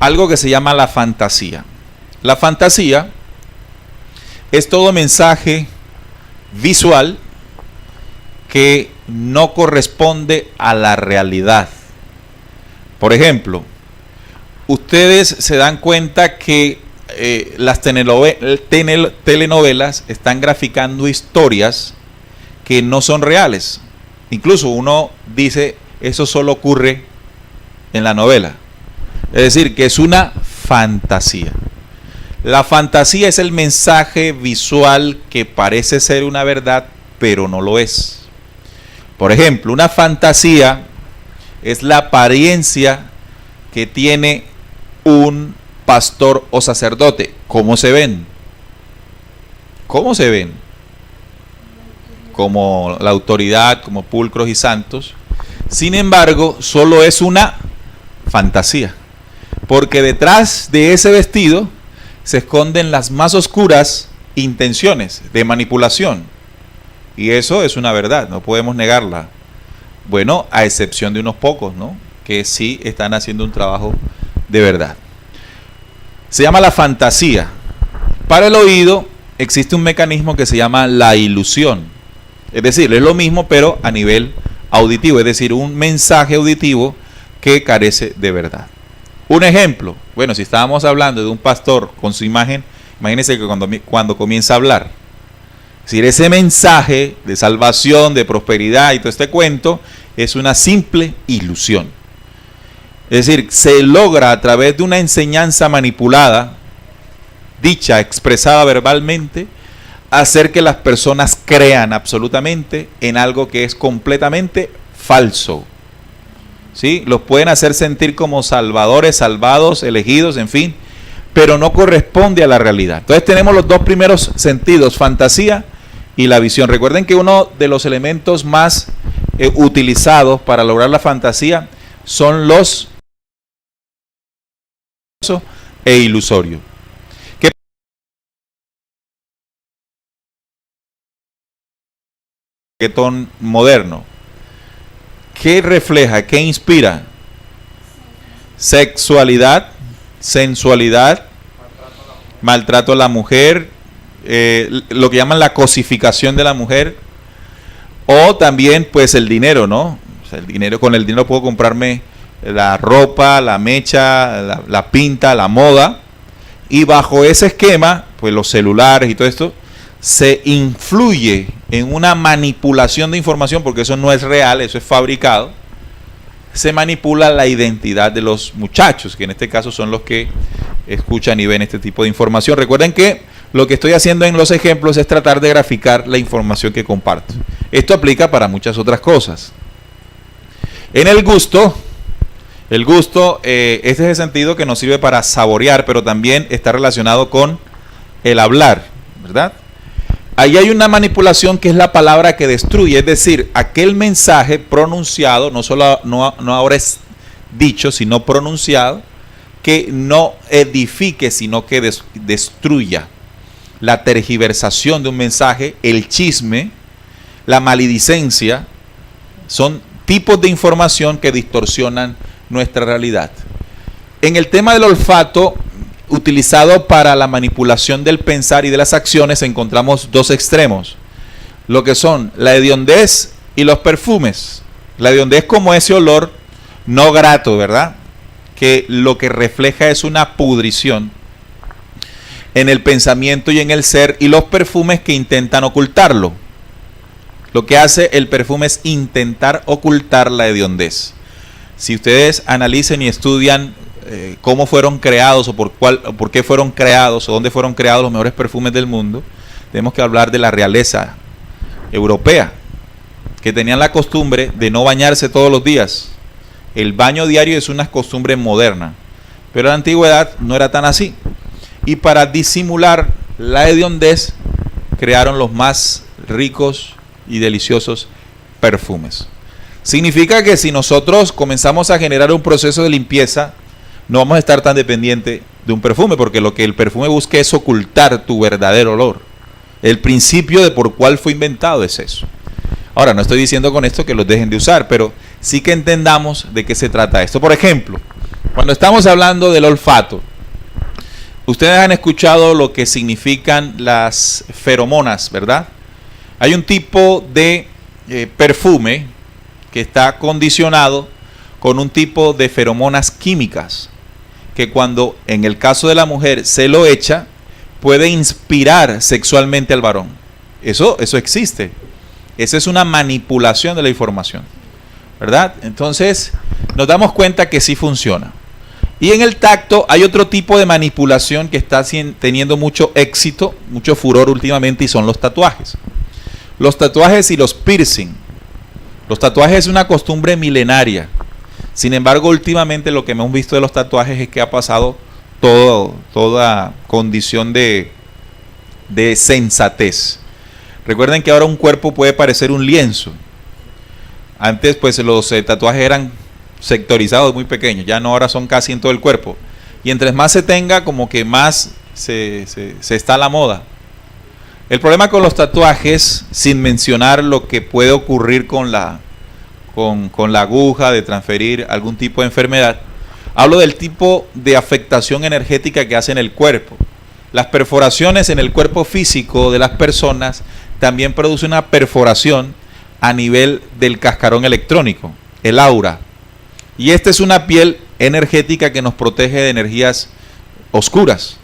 Algo que se llama la fantasía. La fantasía es todo mensaje visual que no corresponde a la realidad. Por ejemplo, ustedes se dan cuenta que las telenovelas están graficando historias que no son reales. Incluso uno dice, eso solo ocurre en la novela. Es decir, que es una fantasía. La fantasía es el mensaje visual que parece ser una verdad, pero no lo es. Por ejemplo, una fantasía es la apariencia que tiene un pastor o sacerdote. ¿Cómo se ven? ¿Cómo se ven? Como la autoridad, como pulcros y santos. Sin embargo, solo es una fantasía, porque detrás de ese vestido se esconden las más oscuras intenciones de manipulación, y eso es una verdad, no podemos negarla. Bueno, a excepción de unos pocos, ¿no?, que sí están haciendo un trabajo de verdad. Se llama la fantasía. Para el oído existe un mecanismo que se llama la ilusión. Es decir, es lo mismo pero a nivel auditivo, es decir, un mensaje auditivo que carece de verdad. Un ejemplo, bueno, si estábamos hablando de un pastor con su imagen, imagínense que cuando comienza a hablar, es decir, ese mensaje de salvación, de prosperidad y todo este cuento es una simple ilusión. Es decir, se logra a través de una enseñanza manipulada, dicha, expresada verbalmente, hacer que las personas crean absolutamente en algo que es completamente falso. ¿Sí? Los pueden hacer sentir como salvadores, salvados, elegidos, en fin, pero no corresponde a la realidad. Entonces tenemos los 2 primeros sentidos, fantasía y la visión. Recuerden que uno de los elementos más utilizados para lograr la fantasía son los e ilusorio. ¿Qué reggaetón moderno? ¿Qué refleja? ¿Qué inspira? Sexualidad, sensualidad, maltrato a la mujer, lo que llaman la cosificación de la mujer, o también pues el dinero, ¿no? O sea, el dinero, con el dinero puedo comprarme la ropa, la mecha, la pinta, la moda, y bajo ese esquema, pues los celulares y todo esto, se influye en una manipulación de información, porque eso no es real, eso es fabricado. Se manipula la identidad de los muchachos, que en este caso son los que escuchan y ven este tipo de información. Recuerden que lo que estoy haciendo en los ejemplos es tratar de graficar la información que comparto. Esto aplica para muchas otras cosas. En el gusto, El gusto, este es el sentido que nos sirve para saborear, pero también está relacionado con el hablar, ¿verdad? Ahí hay una manipulación que es la palabra que destruye, es decir, aquel mensaje pronunciado, no ahora es dicho, sino pronunciado, que no edifique, sino que destruya. La tergiversación de un mensaje, el chisme, la maledicencia, son tipos de información que distorsionan nuestra realidad. En el tema del olfato, utilizado para la manipulación del pensar y de las acciones, encontramos dos extremos, lo que son la hediondez y los perfumes. La hediondez como ese olor no grato, ¿verdad? Que lo que refleja es una pudrición en el pensamiento y en el ser, y los perfumes que intentan ocultarlo. Lo que hace el perfume es intentar ocultar la hediondez. Si ustedes analicen y estudian cómo fueron creados o por qué fueron creados o dónde fueron creados los mejores perfumes del mundo, tenemos que hablar de la realeza europea, que tenían la costumbre de no bañarse todos los días. El baño diario es una costumbre moderna, pero en la antigüedad no era tan así. Y para disimular la hediondez, crearon los más ricos y deliciosos perfumes. Significa que si nosotros comenzamos a generar un proceso de limpieza, no vamos a estar tan dependientes de un perfume, porque lo que el perfume busca es ocultar tu verdadero olor. El principio de por cuál fue inventado es eso. Ahora, no estoy diciendo con esto que los dejen de usar, pero sí que entendamos de qué se trata esto. Por ejemplo, cuando estamos hablando del olfato, ustedes han escuchado lo que significan las feromonas, ¿verdad? Hay un tipo de perfume que está condicionado con un tipo de feromonas químicas, que cuando en el caso de la mujer se lo echa, puede inspirar sexualmente al varón. Eso existe. Esa es una manipulación de la información, ¿verdad? Entonces nos damos cuenta que sí funciona. Y en el tacto hay otro tipo de manipulación que está teniendo mucho éxito, mucho furor últimamente, y son los tatuajes. Los tatuajes y los piercing. Los tatuajes es una costumbre milenaria. Sin embargo, últimamente lo que hemos visto de los tatuajes es que ha pasado toda condición de sensatez. Recuerden que ahora un cuerpo puede parecer un lienzo. Antes pues los tatuajes eran sectorizados, muy pequeños, ya no, ahora son casi en todo el cuerpo. Y entre más se tenga, como que más se está a la moda. El problema con los tatuajes, sin mencionar lo que puede ocurrir con la aguja, de transferir algún tipo de enfermedad, hablo del tipo de afectación energética que hace en el cuerpo. Las perforaciones en el cuerpo físico de las personas también producen una perforación a nivel del cascarón electrónico, el aura. Y esta es una piel energética que nos protege de energías oscuras.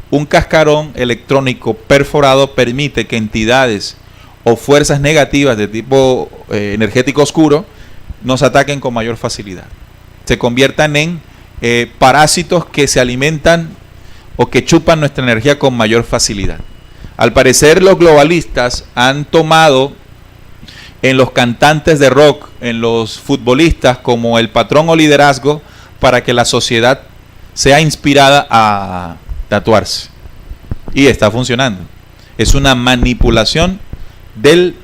Un cascarón electrónico perforado permite que entidades o fuerzas negativas de tipo energético oscuro nos ataquen con mayor facilidad. Se conviertan en parásitos que se alimentan o que chupan nuestra energía con mayor facilidad. Al parecer los globalistas han tomado en los cantantes de rock, en los futbolistas como el patrón o liderazgo para que la sociedad sea inspirada a tatuarse. Y está funcionando. Es una manipulación del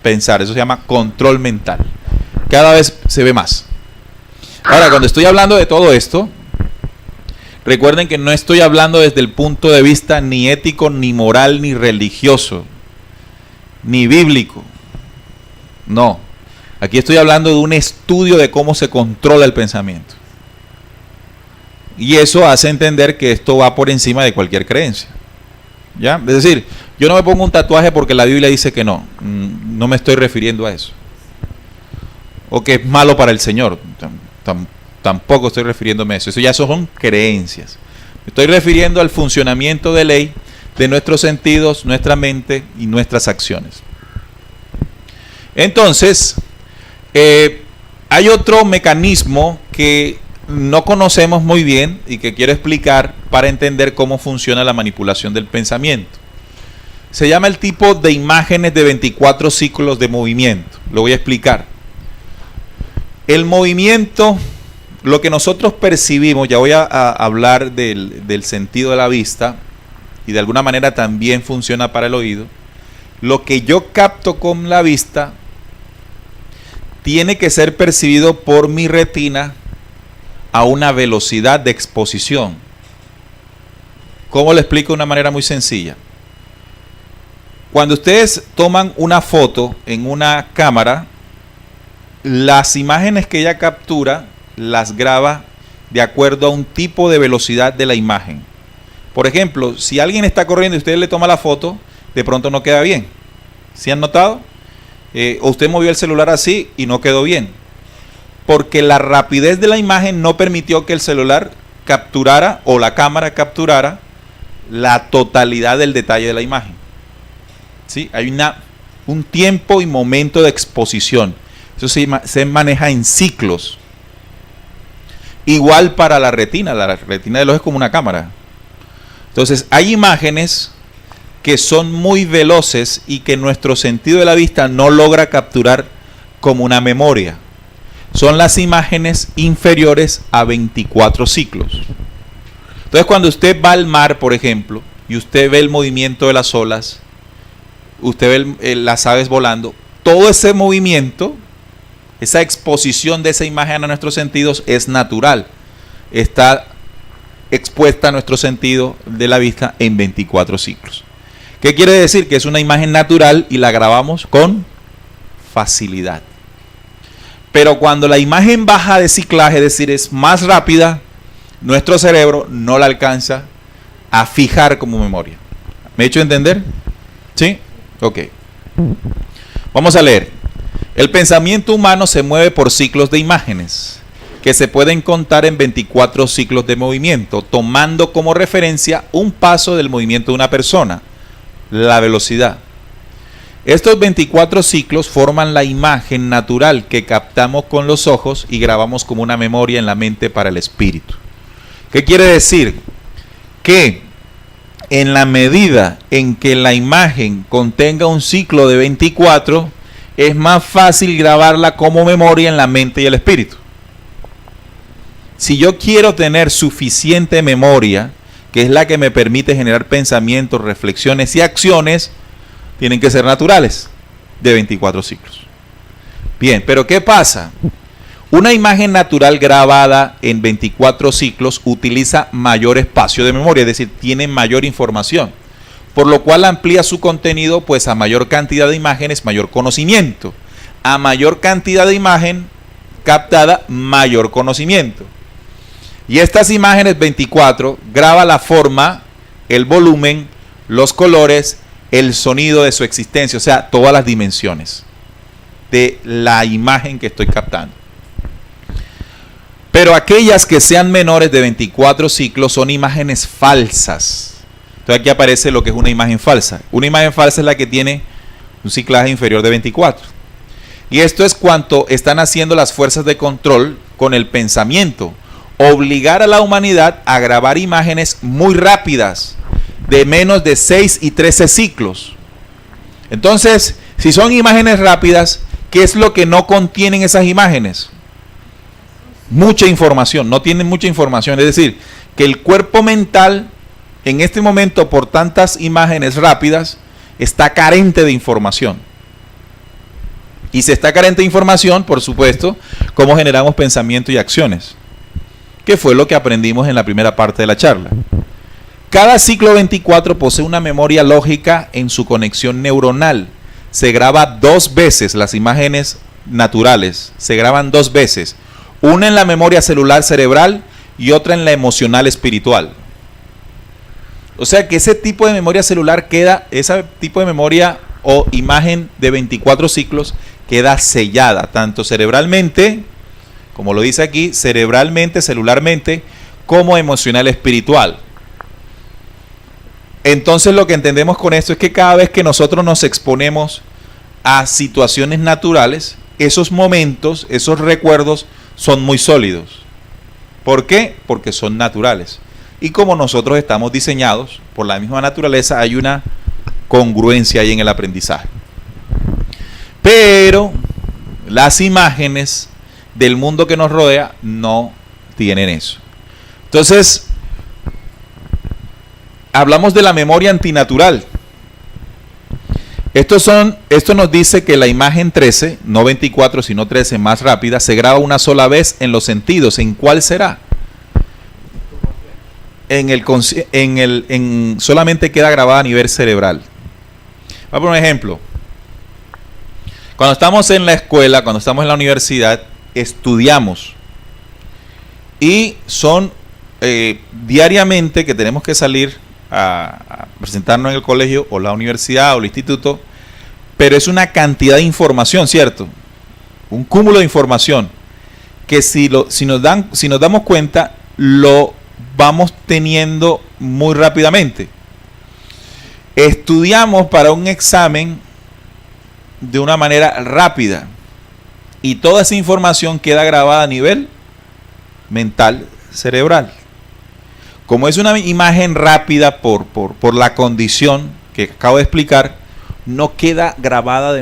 pensar, eso se llama control mental. Cada vez se ve más. Ahora, cuando estoy hablando de todo esto, recuerden que no estoy hablando desde el punto de vista ni ético, ni moral, ni religioso, ni bíblico. No, aquí estoy hablando de un estudio de cómo se controla el pensamiento. Y eso hace entender que esto va por encima de cualquier creencia. ¿Ya? Es decir, yo no me pongo un tatuaje porque la Biblia dice que no. No me estoy refiriendo a eso. O que es malo para el Señor. Tampoco estoy refiriéndome a eso. Eso ya son creencias. Me estoy refiriendo al funcionamiento de ley de nuestros sentidos, nuestra mente y nuestras acciones. Entonces, hay otro mecanismo que no conocemos muy bien y que quiero explicar para entender cómo funciona la manipulación del pensamiento. Se llama el tipo de imágenes de 24 ciclos de movimiento. Lo voy a explicar. El movimiento, lo que nosotros percibimos, ya voy a hablar del sentido de la vista, y de alguna manera también funciona para el oído. Lo que yo capto con la vista tiene que ser percibido por mi retina a una velocidad de exposición. ¿Cómo lo explico de una manera muy sencilla? Cuando ustedes toman una foto en una cámara, las imágenes que ella captura las graba de acuerdo a un tipo de velocidad de la imagen. Por ejemplo, si alguien está corriendo y usted le toma la foto, de pronto no queda bien. ¿Sí han notado? O usted movió el celular así y no quedó bien. Porque la rapidez de la imagen no permitió que el celular capturara o la cámara capturara la totalidad del detalle de la imagen. ¿Sí? Hay un tiempo y momento de exposición. Eso se maneja en ciclos. Igual para la retina del ojo es como una cámara. Entonces hay imágenes que son muy veloces y que nuestro sentido de la vista no logra capturar como una memoria. Son las imágenes inferiores a 24 ciclos. Entonces cuando usted va al mar, por ejemplo, y usted ve el movimiento de las olas, usted ve las aves volando, todo ese movimiento, esa exposición de esa imagen a nuestros sentidos es natural. Está expuesta a nuestro sentido de la vista en 24 ciclos. ¿Qué quiere decir? Que es una imagen natural y la grabamos con facilidad. Pero cuando la imagen baja de ciclaje, es decir, es más rápida, nuestro cerebro no la alcanza a fijar como memoria. ¿Me he hecho entender? ¿Sí? Ok. Vamos a leer. El pensamiento humano se mueve por ciclos de imágenes, que se pueden contar en 24 ciclos de movimiento, tomando como referencia un paso del movimiento de una persona, la velocidad. Estos 24 ciclos forman la imagen natural que captamos con los ojos y grabamos como una memoria en la mente para el espíritu. ¿Qué quiere decir? Que en la medida en que la imagen contenga un ciclo de 24, es más fácil grabarla como memoria en la mente y el espíritu. Si yo quiero tener suficiente memoria, que es la que me permite generar pensamientos, reflexiones y acciones, tienen que ser naturales, de 24 ciclos. Bien, pero ¿qué pasa? Una imagen natural grabada en 24 ciclos utiliza mayor espacio de memoria, es decir, tiene mayor información, por lo cual amplía su contenido pues a mayor cantidad de imágenes, mayor conocimiento. A mayor cantidad de imagen captada, mayor conocimiento. Y estas imágenes 24 graba la forma, el volumen, los colores, el sonido de su existencia, o sea, todas las dimensiones de la imagen que estoy captando. Pero aquellas que sean menores de 24 ciclos son imágenes falsas. Entonces aquí aparece lo que es una imagen falsa. Una imagen falsa es la que tiene un ciclaje inferior de 24. Y esto es cuanto están haciendo las fuerzas de control con el pensamiento. Obligar a la humanidad a grabar imágenes muy rápidas, de menos de 6 y 13 ciclos. Entonces, si son imágenes rápidas, ¿qué es lo que no contienen esas imágenes? Mucha información, no tienen mucha información. Es decir, que el cuerpo mental, en este momento, por tantas imágenes rápidas, está carente de información. Y si está carente de información, por supuesto, ¿cómo generamos pensamiento y acciones? Que fue lo que aprendimos en la primera parte de la charla. Cada ciclo 24 posee una memoria lógica en su conexión neuronal. Se graba 2 veces las imágenes naturales, se graban 2 veces. Una en la memoria celular cerebral y otra en la emocional espiritual. O sea que ese tipo de memoria celular queda, ese tipo de memoria o imagen de 24 ciclos queda sellada, tanto cerebralmente, como lo dice aquí, cerebralmente, celularmente, como emocional espiritual. Entonces lo que entendemos con esto es que cada vez que nosotros nos exponemos a situaciones naturales, esos momentos, esos recuerdos son muy sólidos. ¿Por qué? Porque son naturales. Y como nosotros estamos diseñados por la misma naturaleza, hay una congruencia ahí en el aprendizaje. Pero las imágenes del mundo que nos rodea no tienen eso. Entonces, hablamos de la memoria antinatural. Esto nos dice que la imagen 13, no 24 sino 13, más rápida, se graba una sola vez en los sentidos. ¿En cuál será? Solamente queda grabada a nivel cerebral. Voy a poner un ejemplo. Cuando estamos en la escuela, cuando estamos en la universidad, estudiamos. Y son diariamente que tenemos que salir a presentarnos en el colegio o la universidad o el instituto, pero es una cantidad de información, ¿cierto? Un cúmulo de información que si nos damos cuenta, lo vamos teniendo muy rápidamente. Estudiamos para un examen de una manera rápida y toda esa información queda grabada a nivel mental, cerebral. Como es una imagen rápida por la condición que acabo de explicar, no queda grabada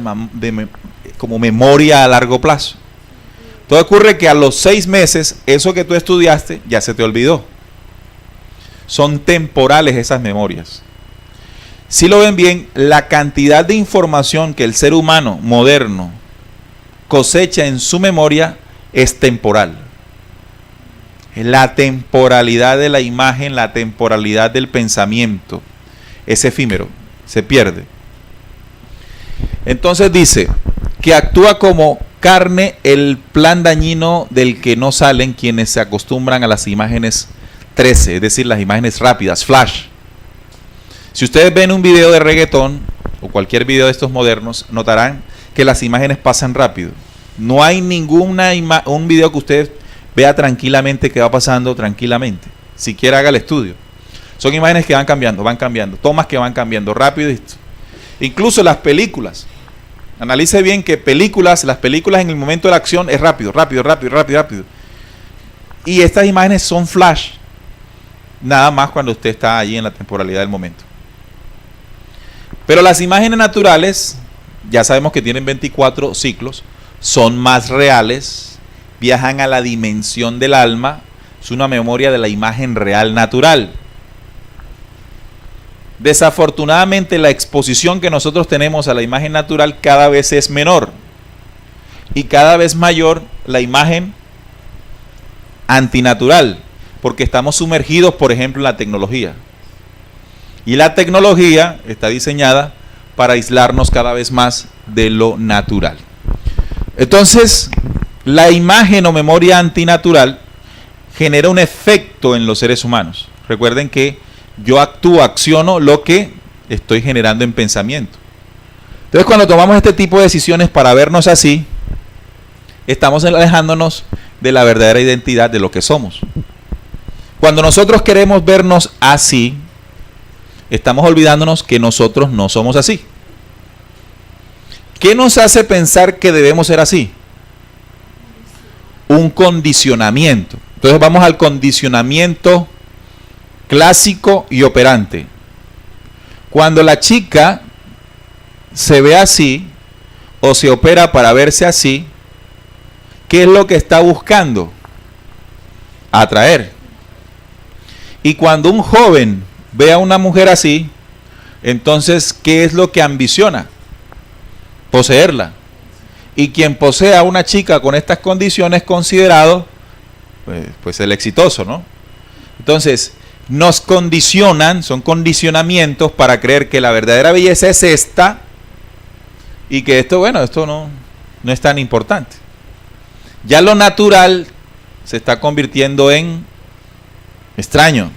como memoria a largo plazo. Entonces ocurre que a los 6 meses, eso que tú estudiaste ya se te olvidó. Son temporales esas memorias. Si lo ven bien, la cantidad de información que el ser humano moderno cosecha en su memoria es temporal. La temporalidad de la imagen, la temporalidad del pensamiento es efímero, se pierde. Entonces dice que actúa como carne el plan dañino del que no salen quienes se acostumbran a las imágenes 13, es decir, las imágenes rápidas, flash. Si ustedes ven un video de reggaetón o cualquier video de estos modernos, notarán que las imágenes pasan rápido. No hay un video que usted vea tranquilamente que va pasando tranquilamente. Siquiera haga el estudio. Son imágenes que van cambiando, tomas que van cambiando rápido. Incluso las películas. Analice bien que las películas en el momento de la acción es rápido. Y estas imágenes son flash. Nada más cuando usted está allí en la temporalidad del momento. Pero las imágenes naturales, ya sabemos que tienen 24 ciclos, son más reales, viajan a la dimensión del alma, es una memoria de la imagen real natural. Desafortunadamente la exposición que nosotros tenemos a la imagen natural cada vez es menor y cada vez mayor la imagen antinatural, porque estamos sumergidos, por ejemplo, en la tecnología. Y la tecnología está diseñada para aislarnos cada vez más de lo natural. Entonces, la imagen o memoria antinatural genera un efecto en los seres humanos. Recuerden que yo acciono lo que estoy generando en pensamiento. Entonces, cuando tomamos este tipo de decisiones para vernos así, estamos alejándonos de la verdadera identidad de lo que somos. Cuando nosotros queremos vernos así, estamos olvidándonos que nosotros no somos así. ¿Qué nos hace pensar que debemos ser así? Un condicionamiento. Entonces vamos al condicionamiento clásico y operante. Cuando la chica se ve así o se opera para verse así, ¿qué es lo que está buscando? Atraer. Y cuando un joven ve a una mujer así, entonces, ¿qué es lo que ambiciona? Poseerla. Y quien posea a una chica con estas condiciones es considerado pues el exitoso, ¿no? Entonces, nos condicionan, son condicionamientos para creer que la verdadera belleza es esta y que esto no es tan importante. Ya lo natural se está convirtiendo en extraño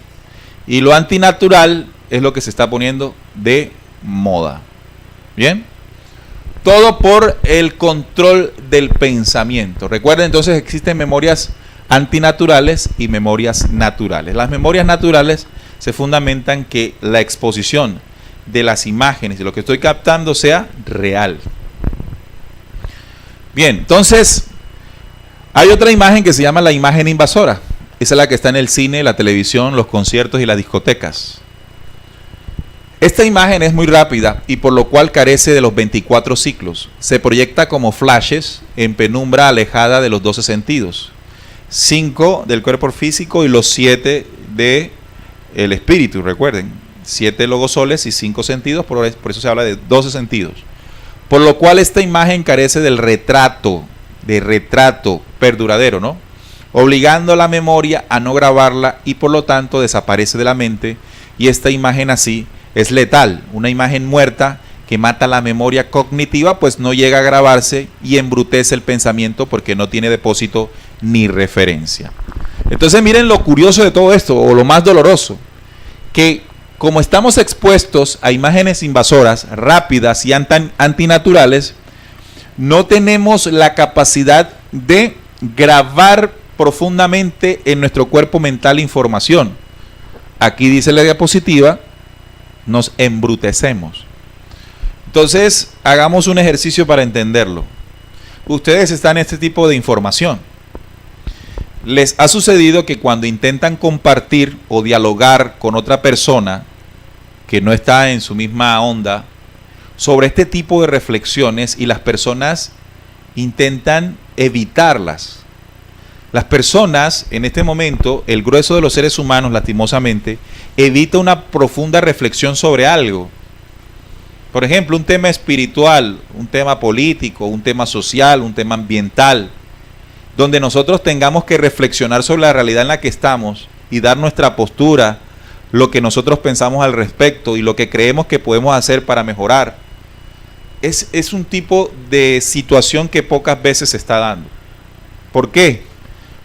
y lo antinatural es lo que se está poniendo de moda. ¿Bien? Todo por el control del pensamiento. Recuerden, entonces existen memorias antinaturales y memorias naturales. Las memorias naturales se fundamentan que la exposición de las imágenes, de lo que estoy captando, sea real. Bien, entonces hay otra imagen que se llama la imagen invasora. Esa es la que está en el cine, la televisión, los conciertos y las discotecas. Esta imagen es muy rápida y por lo cual carece de los 24 ciclos. Se proyecta como flashes en penumbra alejada de los 12 sentidos. 5 del cuerpo físico y los 7 del espíritu, recuerden. 7 logosoles y 5 sentidos, por eso se habla de 12 sentidos. Por lo cual esta imagen carece del retrato, de retrato perduradero, ¿no? Obligando a la memoria a no grabarla y por lo tanto desaparece de la mente, y esta imagen así es letal, una imagen muerta que mata la memoria cognitiva, pues no llega a grabarse y embrutece el pensamiento porque no tiene depósito ni referencia. Entonces miren lo curioso de todo esto, o lo más doloroso, que como estamos expuestos a imágenes invasoras, rápidas y antinaturales, no tenemos la capacidad de grabar profundamente en nuestro cuerpo mental información. Aquí dice la diapositiva, nos embrutecemos. Entonces, hagamos un ejercicio para entenderlo. Ustedes están en este tipo de información. ¿Les ha sucedido que cuando intentan compartir o dialogar con otra persona que no está en su misma onda sobre este tipo de reflexiones y las personas intentan evitarlas? Las personas en este momento, el grueso de los seres humanos lastimosamente, evita una profunda reflexión sobre algo. Por ejemplo, un tema espiritual, un tema político, un tema social, un tema ambiental, donde nosotros tengamos que reflexionar sobre la realidad en la que estamos y dar nuestra postura, lo que nosotros pensamos al respecto y lo que creemos que podemos hacer para mejorar. Es un tipo de situación que pocas veces se está dando. ¿Por qué?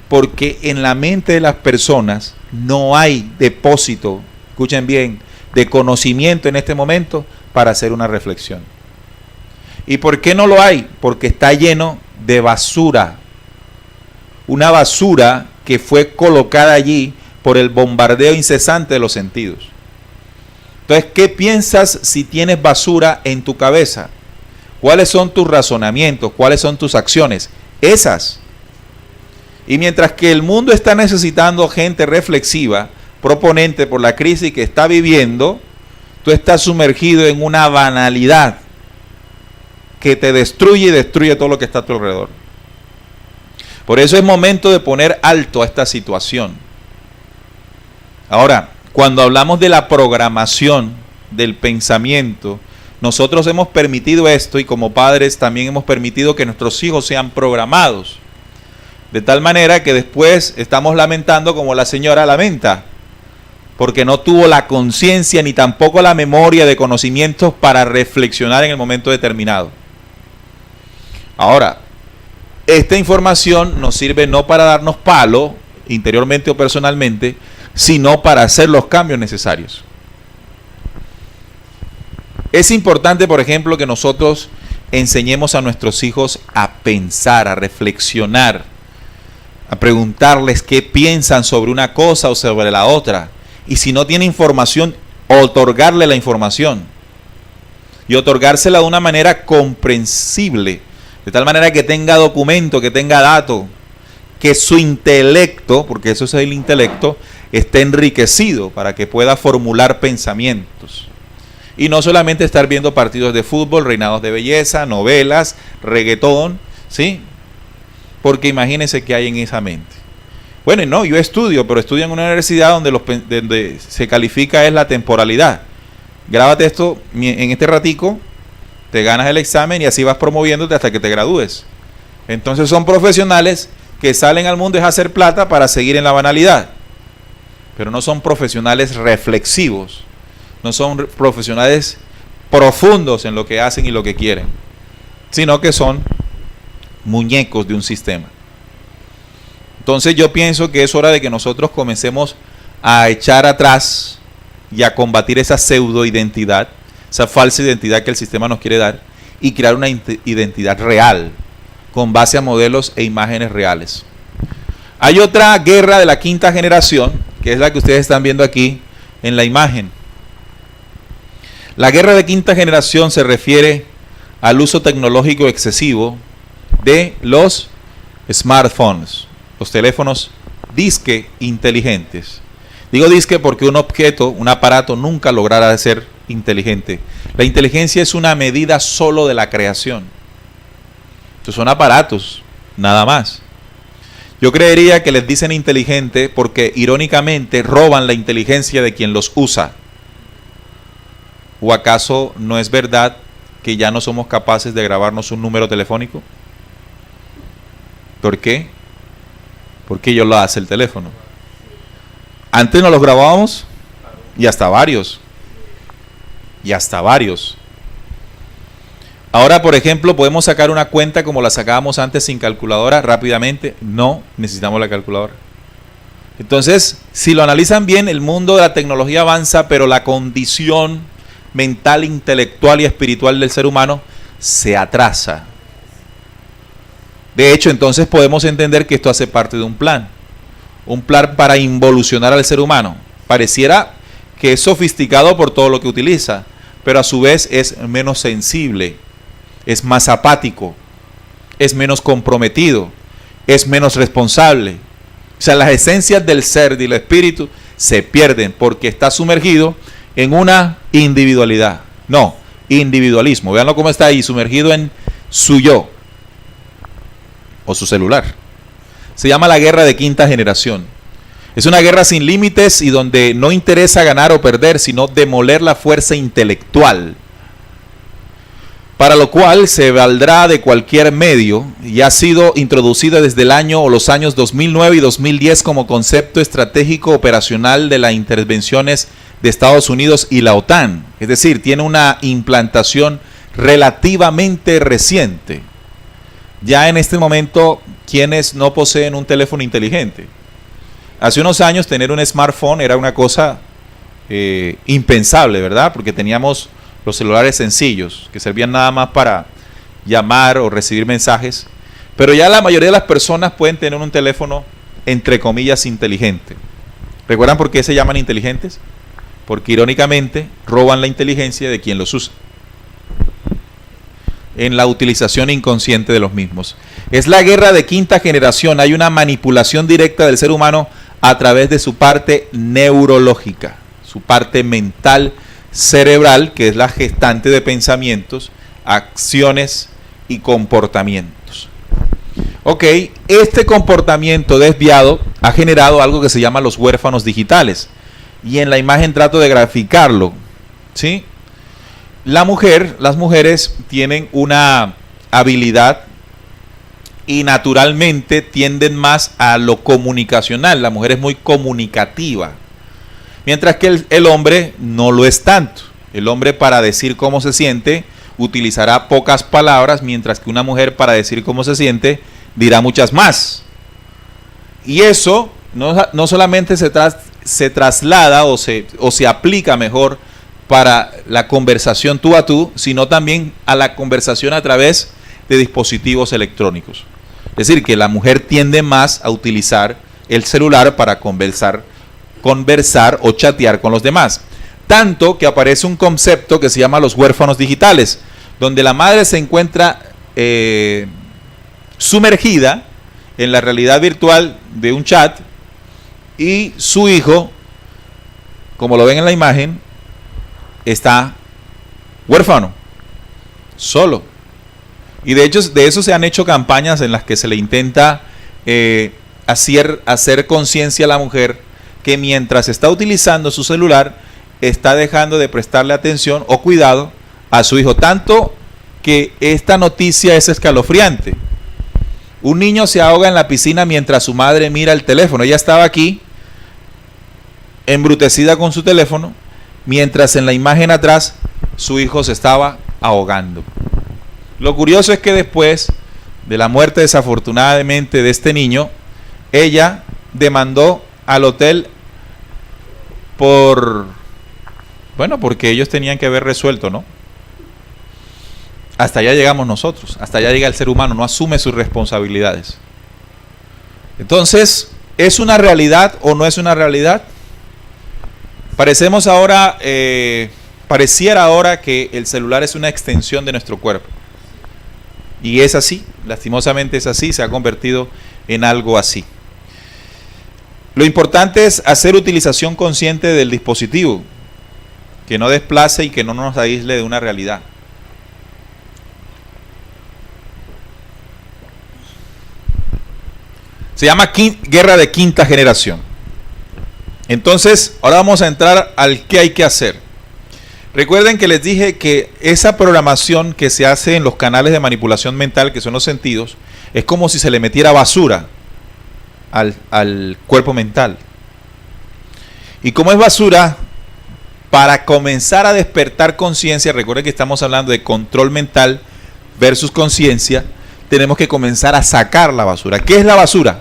Porque en la mente de las personas no hay depósito, escuchen bien, de conocimiento en este momento para hacer una reflexión. ¿Y por qué no lo hay? Porque está lleno de basura. Una basura que fue colocada allí por el bombardeo incesante de los sentidos. Entonces, ¿qué piensas si tienes basura en tu cabeza? ¿Cuáles son tus razonamientos? ¿Cuáles son tus acciones? Esas. Y mientras que el mundo está necesitando gente reflexiva, proponente por la crisis que está viviendo, tú estás sumergido en una banalidad que te destruye y destruye todo lo que está a tu alrededor. Por eso es momento de poner alto a esta situación. Ahora, cuando hablamos de la programación del pensamiento, nosotros hemos permitido esto y como padres también hemos permitido que nuestros hijos sean programados. De tal manera que después estamos lamentando como la señora lamenta, porque no tuvo la conciencia ni tampoco la memoria de conocimientos para reflexionar en el momento determinado. Ahora, esta información nos sirve no para darnos palo, interiormente o personalmente, sino para hacer los cambios necesarios. Es importante, por ejemplo, que nosotros enseñemos a nuestros hijos a pensar, a reflexionar, a preguntarles qué piensan sobre una cosa o sobre la otra. Y si no tiene información, otorgarle la información. Y otorgársela de una manera comprensible, de tal manera que tenga documento, que tenga dato, que su intelecto, porque eso es el intelecto, esté enriquecido para que pueda formular pensamientos. Y no solamente estar viendo partidos de fútbol, reinados de belleza, novelas, reggaetón, ¿sí? Porque imagínense qué hay en esa mente. Bueno, y no, yo estudio, pero estudio en una universidad donde se califica es la temporalidad. Grábate esto en este ratico, te ganas el examen y así vas promoviéndote hasta que te gradúes. Entonces son profesionales que salen al mundo es hacer plata para seguir en la banalidad. Pero no son profesionales reflexivos, no son profesionales profundos en lo que hacen y lo que quieren, sino que son muñecos de un sistema. Entonces yo pienso que es hora de que nosotros comencemos a echar atrás y a combatir esa pseudo identidad, esa falsa identidad que el sistema nos quiere dar, y crear una identidad real, con base a modelos e imágenes reales. Hay otra guerra de la quinta generación, que es la que ustedes están viendo aquí en la imagen. La guerra de quinta generación se refiere al uso tecnológico excesivo de los smartphones, los teléfonos disque inteligentes. Digo disque porque un objeto, un aparato nunca logrará ser inteligente. La inteligencia es una medida solo de la creación. Estos son aparatos, nada más. Yo creería que les dicen inteligente porque irónicamente roban la inteligencia de quien los usa. ¿O acaso no es verdad que ya no somos capaces de grabarnos un número telefónico? ¿Por qué? Porque ello lo hace el teléfono. Antes nos los grabábamos y hasta varios. Y hasta varios. Ahora, por ejemplo, podemos sacar una cuenta como la sacábamos antes sin calculadora rápidamente. No, necesitamos la calculadora. Entonces, si lo analizan bien, el mundo de la tecnología avanza, pero la condición mental, intelectual y espiritual del ser humano se atrasa. De hecho, entonces podemos entender que esto hace parte de un plan para involucionar al ser humano. Pareciera que es sofisticado por todo lo que utiliza, pero a su vez es menos sensible, es más apático, es menos comprometido, es menos responsable. O sea, las esencias del ser y del espíritu se pierden porque está sumergido en una individualidad. No, individualismo. Véanlo cómo está ahí, sumergido en su yo o su celular. Se llama la guerra de quinta generación. Es una guerra sin límites y donde no interesa ganar o perder, sino demoler la fuerza intelectual, para lo cual se valdrá de cualquier medio y ha sido introducida desde el año o los años 2009 y 2010 como concepto estratégico operacional de las intervenciones de Estados Unidos y la OTAN. Es decir, tiene una implantación relativamente reciente. Ya en este momento, quienes no poseen un teléfono inteligente. Hace unos años tener un smartphone era una cosa impensable, ¿verdad? Porque teníamos los celulares sencillos, que servían nada más para llamar o recibir mensajes. Pero ya la mayoría de las personas pueden tener un teléfono, entre comillas, inteligente. ¿Recuerdan por qué se llaman inteligentes? Porque irónicamente roban la inteligencia de quien los usa, en la utilización inconsciente de los mismos. Es la guerra de quinta generación. Hay una manipulación directa del ser humano a través de su parte neurológica, su parte mental, cerebral, que es la gestante de pensamientos, acciones y comportamientos. Ok, este comportamiento desviado ha generado algo que se llama los huérfanos digitales. Y en la imagen trato de graficarlo, ¿sí? Las mujeres tienen una habilidad y naturalmente tienden más a lo comunicacional. La mujer es muy comunicativa, mientras que el hombre no lo es tanto. El hombre, para decir cómo se siente, utilizará pocas palabras, mientras que una mujer, para decir cómo se siente, dirá muchas más. Y eso no solamente se traslada o se aplica mejor para la conversación tú a tú, sino también a la conversación a través de dispositivos electrónicos. Es decir, que la mujer tiende más a utilizar el celular para conversar o chatear con los demás. Tanto que aparece un concepto que se llama los huérfanos digitales, donde la madre se encuentra sumergida en la realidad virtual de un chat y su hijo, como lo ven en la imagen, está huérfano, solo. Y de hecho, de eso se han hecho campañas en las que se le intenta hacer conciencia a la mujer que mientras está utilizando su celular, está dejando de prestarle atención o cuidado a su hijo. Tanto que esta noticia es escalofriante. Un niño se ahoga en la piscina mientras su madre mira el teléfono. Ella estaba aquí, embrutecida con su teléfono, mientras en la imagen atrás su hijo se estaba ahogando. Lo curioso es que después de la muerte, desafortunadamente, de este niño, ella demandó al hotel porque ellos tenían que haber resuelto, ¿no? Hasta allá llegamos nosotros, hasta allá llega el ser humano, no asume sus responsabilidades. Entonces, ¿es una realidad o no es una realidad? Pareciera ahora que el celular es una extensión de nuestro cuerpo. Y es así, lastimosamente es así, se ha convertido en algo así. Lo importante es hacer utilización consciente del dispositivo, que no desplace y que no nos aísle de una realidad. Se llama guerra de quinta generación. Entonces, ahora vamos a entrar al qué hay que hacer. Recuerden que les dije que esa programación que se hace en los canales de manipulación mental, que son los sentidos, es como si se le metiera basura al cuerpo mental. Y como es basura, para comenzar a despertar conciencia, recuerden que estamos hablando de control mental versus conciencia, tenemos que comenzar a sacar la basura. ¿Qué es la basura?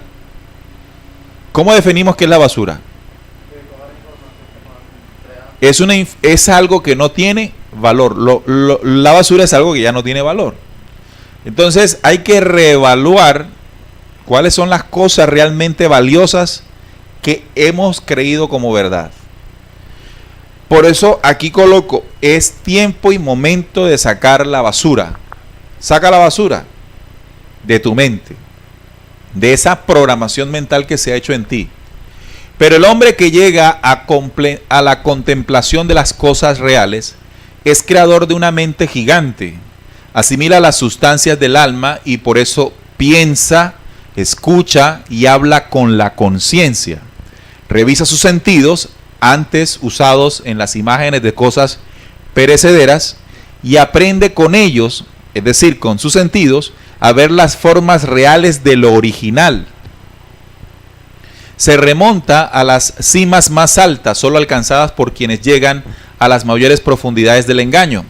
¿Cómo definimos qué es la basura? Es algo que no tiene valor. La basura es algo que ya no tiene valor. Entonces hay que reevaluar cuáles son las cosas realmente valiosas que hemos creído como verdad. Por eso aquí coloco, es tiempo y momento de sacar la basura. Saca la basura de tu mente, de esa programación mental que se ha hecho en ti. Pero el hombre que llega a la contemplación de las cosas reales es creador de una mente gigante. Asimila las sustancias del alma y por eso piensa, escucha y habla con la conciencia. Revisa sus sentidos antes usados en las imágenes de cosas perecederas y aprende con ellos, es decir, con sus sentidos, a ver las formas reales de lo original. Se remonta a las cimas más altas, solo alcanzadas por quienes llegan a las mayores profundidades del engaño.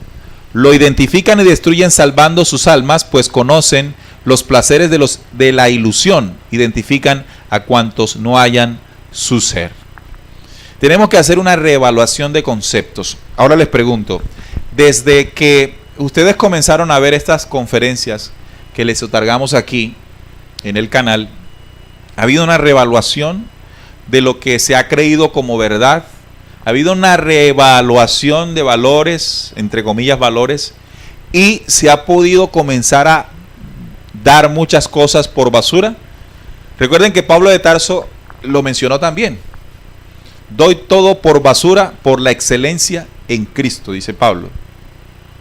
Lo identifican y destruyen salvando sus almas, pues conocen los placeres de la ilusión, identifican a cuantos no hallan su ser. Tenemos que hacer una reevaluación de conceptos. Ahora les pregunto, desde que ustedes comenzaron a ver estas conferencias que les otorgamos aquí en el canal, ¿ha habido una reevaluación de lo que se ha creído como verdad? ¿Ha habido una reevaluación de valores, entre comillas valores? ¿Y se ha podido comenzar a dar muchas cosas por basura? Recuerden que Pablo de Tarso lo mencionó también. Doy todo por basura por la excelencia en Cristo, dice Pablo.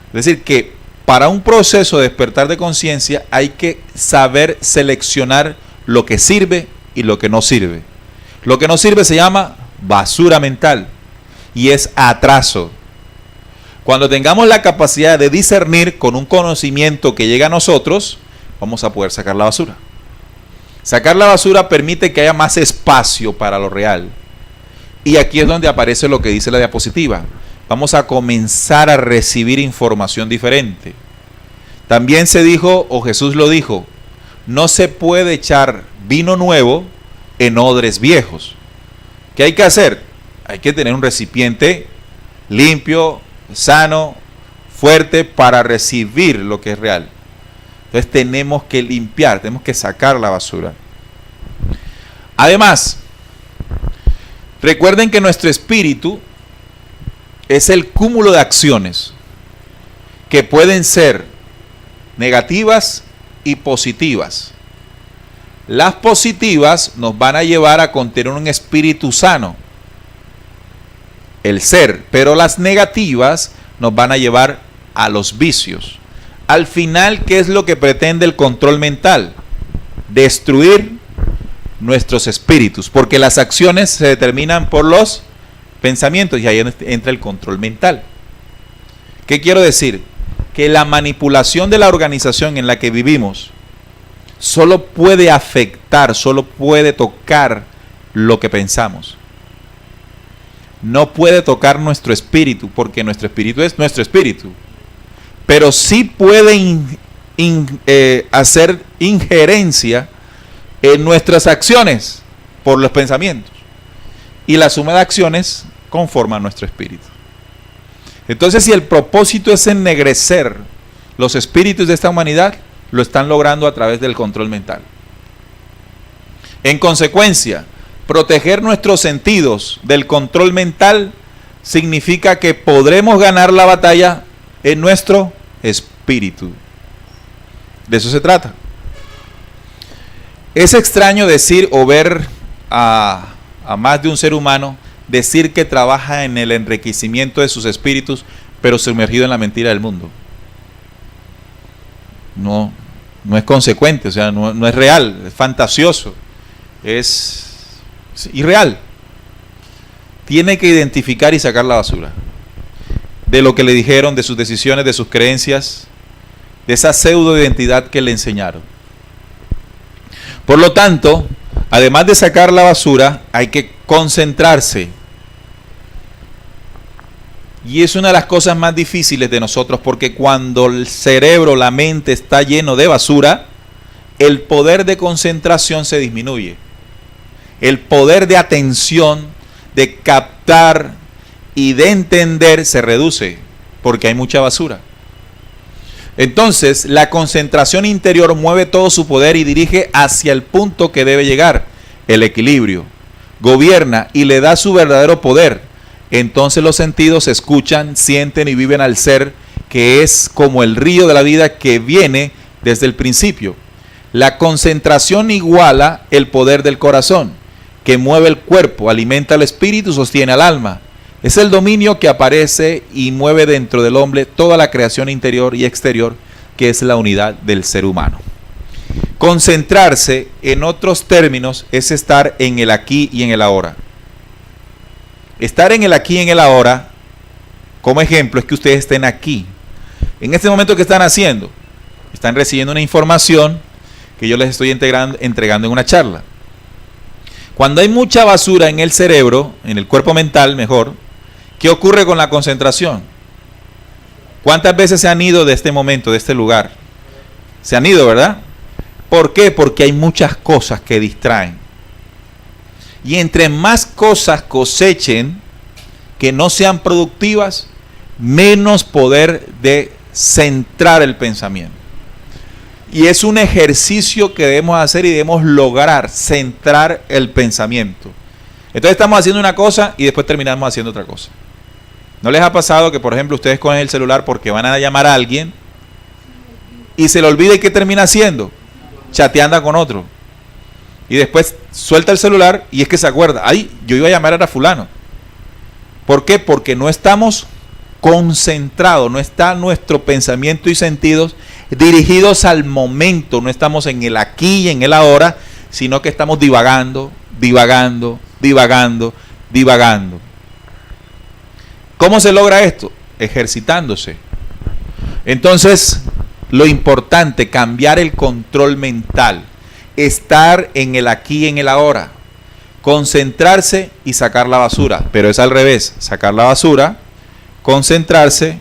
Es decir, que para un proceso de despertar de conciencia hay que saber seleccionar lo que sirve y lo que no sirve. Lo que no sirve se llama basura mental y es atraso. Cuando tengamos la capacidad de discernir con un conocimiento que llega a nosotros, vamos a poder sacar la basura. Sacar la basura permite que haya más espacio para lo real. Y aquí es donde aparece lo que dice la diapositiva. Vamos a comenzar a recibir información diferente. También se dijo, o Jesús lo dijo, no se puede echar vino nuevo en odres viejos. ¿Qué hay que hacer? Hay que tener un recipiente limpio, sano, fuerte para recibir lo que es real. Entonces tenemos que limpiar, tenemos que sacar la basura. Además, recuerden que nuestro espíritu es el cúmulo de acciones que pueden ser negativas y positivas. Las positivas nos van a llevar a contener un espíritu sano, el ser, pero las negativas nos van a llevar a los vicios. Al final, ¿qué es lo que pretende el control mental? Destruir nuestros espíritus, porque las acciones se determinan por los pensamientos y ahí entra el control mental. ¿Qué quiero decir? Que la manipulación de la organización en la que vivimos solo puede afectar, solo puede tocar lo que pensamos. No puede tocar nuestro espíritu, porque nuestro espíritu es nuestro espíritu. Pero sí puede hacer injerencia en nuestras acciones por los pensamientos. Y la suma de acciones conforma nuestro espíritu. Entonces, si el propósito es ennegrecer los espíritus de esta humanidad, lo están logrando a través del control mental. En consecuencia, proteger nuestros sentidos del control mental significa que podremos ganar la batalla en nuestro espíritu. De eso se trata. Es extraño decir o ver a más de un ser humano decir que trabaja en el enriquecimiento de sus espíritus, pero sumergido en la mentira del mundo. No es consecuente, o sea, no es real, es fantasioso. es irreal. Tiene que identificar y sacar la basura de lo que le dijeron, de sus decisiones, de sus creencias, de esa pseudo identidad que le enseñaron. Por lo tanto, además de sacar la basura, hay que concentrarse. Y es una de las cosas más difíciles de nosotros, porque cuando el cerebro, la mente está lleno de basura, el poder de concentración se disminuye. El poder de atención, de captar y de entender se reduce, porque hay mucha basura. Entonces, la concentración interior mueve todo su poder y dirige hacia el punto que debe llegar, el equilibrio. Gobierna y le da su verdadero poder. Entonces los sentidos escuchan, sienten y viven al ser, que es como el río de la vida que viene desde el principio. La concentración iguala el poder del corazón, que mueve el cuerpo, alimenta al espíritu, sostiene al alma. Es el dominio que aparece y mueve dentro del hombre toda la creación interior y exterior, que es la unidad del ser humano. Concentrarse, en otros términos, es estar en el aquí y en el ahora. Estar en el aquí y en el ahora, como ejemplo, es que ustedes estén aquí. En este momento, ¿qué están haciendo? Están recibiendo una información que yo les estoy entregando en una charla. Cuando hay mucha basura en el cerebro, en el cuerpo mental mejor, ¿qué ocurre con la concentración? ¿Cuántas veces se han ido de este momento, de este lugar? Se han ido, ¿verdad? ¿Por qué? Porque hay muchas cosas que distraen. Y entre más cosas cosechen que no sean productivas, menos poder de centrar el pensamiento. Y es un ejercicio que debemos hacer y debemos lograr centrar el pensamiento. Entonces estamos haciendo una cosa y después terminamos haciendo otra cosa. ¿No les ha pasado que, por ejemplo, ustedes cogen el celular porque van a llamar a alguien y se le olvida y qué termina haciendo? Chateando con otro. Y después suelta el celular y es que se acuerda, ay, yo iba a llamar a fulano. ¿Por qué? Porque no estamos concentrados, no está nuestro pensamiento y sentidos dirigidos al momento, no estamos en el aquí y en el ahora, sino que estamos divagando. ¿Cómo se logra esto? Ejercitándose. Entonces, lo importante, cambiar el control mental, estar en el aquí y en el ahora, concentrarse y sacar la basura, pero es al revés, sacar la basura, concentrarse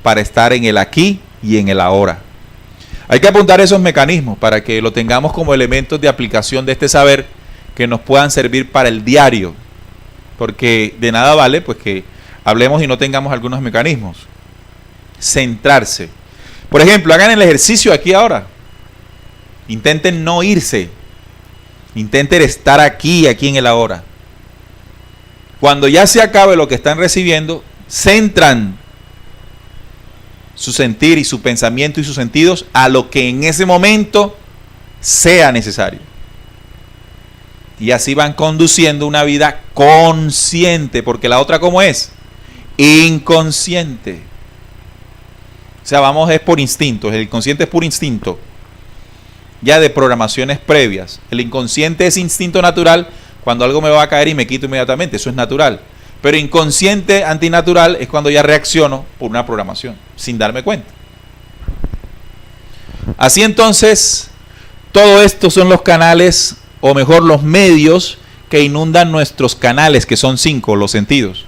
para estar en el aquí y en el ahora. Hay que apuntar esos mecanismos para que lo tengamos como elementos de aplicación de este saber que nos puedan servir para el diario, porque de nada vale pues que hablemos y no tengamos algunos mecanismos. Centrarse. Por ejemplo, hagan el ejercicio aquí ahora. Intenten no irse. Intenten estar aquí en el ahora. Cuando ya se acabe lo que están recibiendo, centran su sentir y su pensamiento y sus sentidos a lo que en ese momento sea necesario. Y así van conduciendo una vida consciente, porque la otra, ¿cómo es? Inconsciente. O sea, vamos, es por instinto. El inconsciente es puro instinto, ya de programaciones previas. El inconsciente es instinto natural, cuando algo me va a caer y me quito inmediatamente, eso es natural. Pero inconsciente antinatural es cuando ya reacciono por una programación, sin darme cuenta. Así entonces, todo esto son los canales, o mejor los medios, que inundan nuestros canales, que son 5, los sentidos.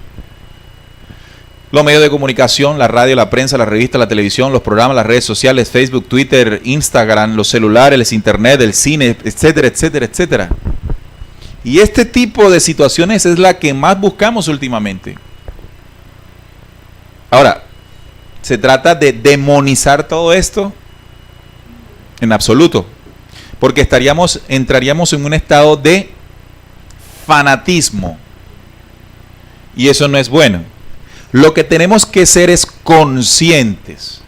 Los medios de comunicación, la radio, la prensa, la revista, la televisión, los programas, las redes sociales, Facebook, Twitter, Instagram, los celulares, internet, el cine, etcétera, etcétera, etcétera. Y este tipo de situaciones es la que más buscamos últimamente. Ahora, ¿se trata de demonizar todo esto? En absoluto. Porque entraríamos en un estado de fanatismo. Y eso no es bueno. Lo que tenemos que ser es conscientes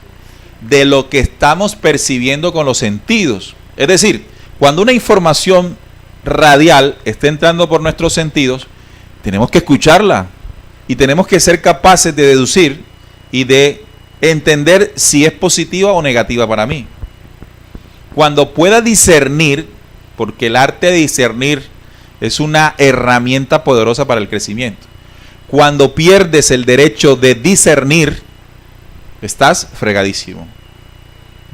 de lo que estamos percibiendo con los sentidos. Es decir, cuando una información radial está entrando por nuestros sentidos, tenemos que escucharla y tenemos que ser capaces de deducir y de entender si es positiva o negativa para mí. Cuando pueda discernir, porque el arte de discernir es una herramienta poderosa para el crecimiento. Cuando pierdes el derecho de discernir, estás fregadísimo.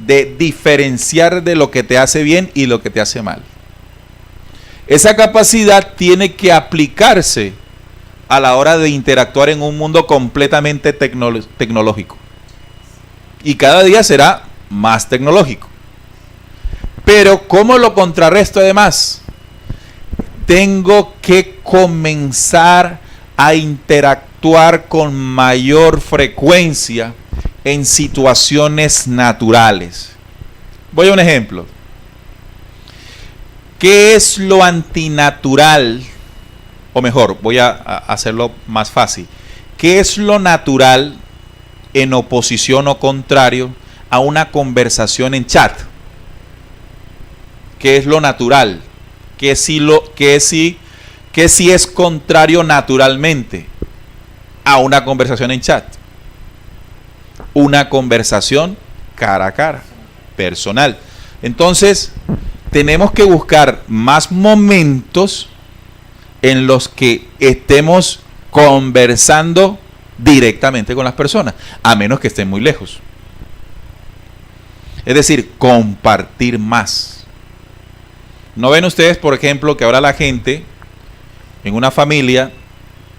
De diferenciar de lo que te hace bien y lo que te hace mal. Esa capacidad tiene que aplicarse a la hora de interactuar en un mundo completamente tecnológico. Y cada día será más tecnológico. Pero ¿cómo lo contrarresto además? Tengo que comenzar a interactuar con mayor frecuencia en situaciones naturales. Voy a un ejemplo. ¿Qué es lo antinatural? O mejor, voy a hacerlo más fácil. ¿Qué es lo natural en oposición o contrario a una conversación en chat? ¿Qué es lo natural? ¿Qué sí es contrario naturalmente a una conversación en chat? Una conversación cara a cara, personal. Entonces, tenemos que buscar más momentos en los que estemos conversando directamente con las personas, a menos que estén muy lejos. Es decir, compartir más. ¿No ven ustedes, por ejemplo, que ahora la gente, en una familia,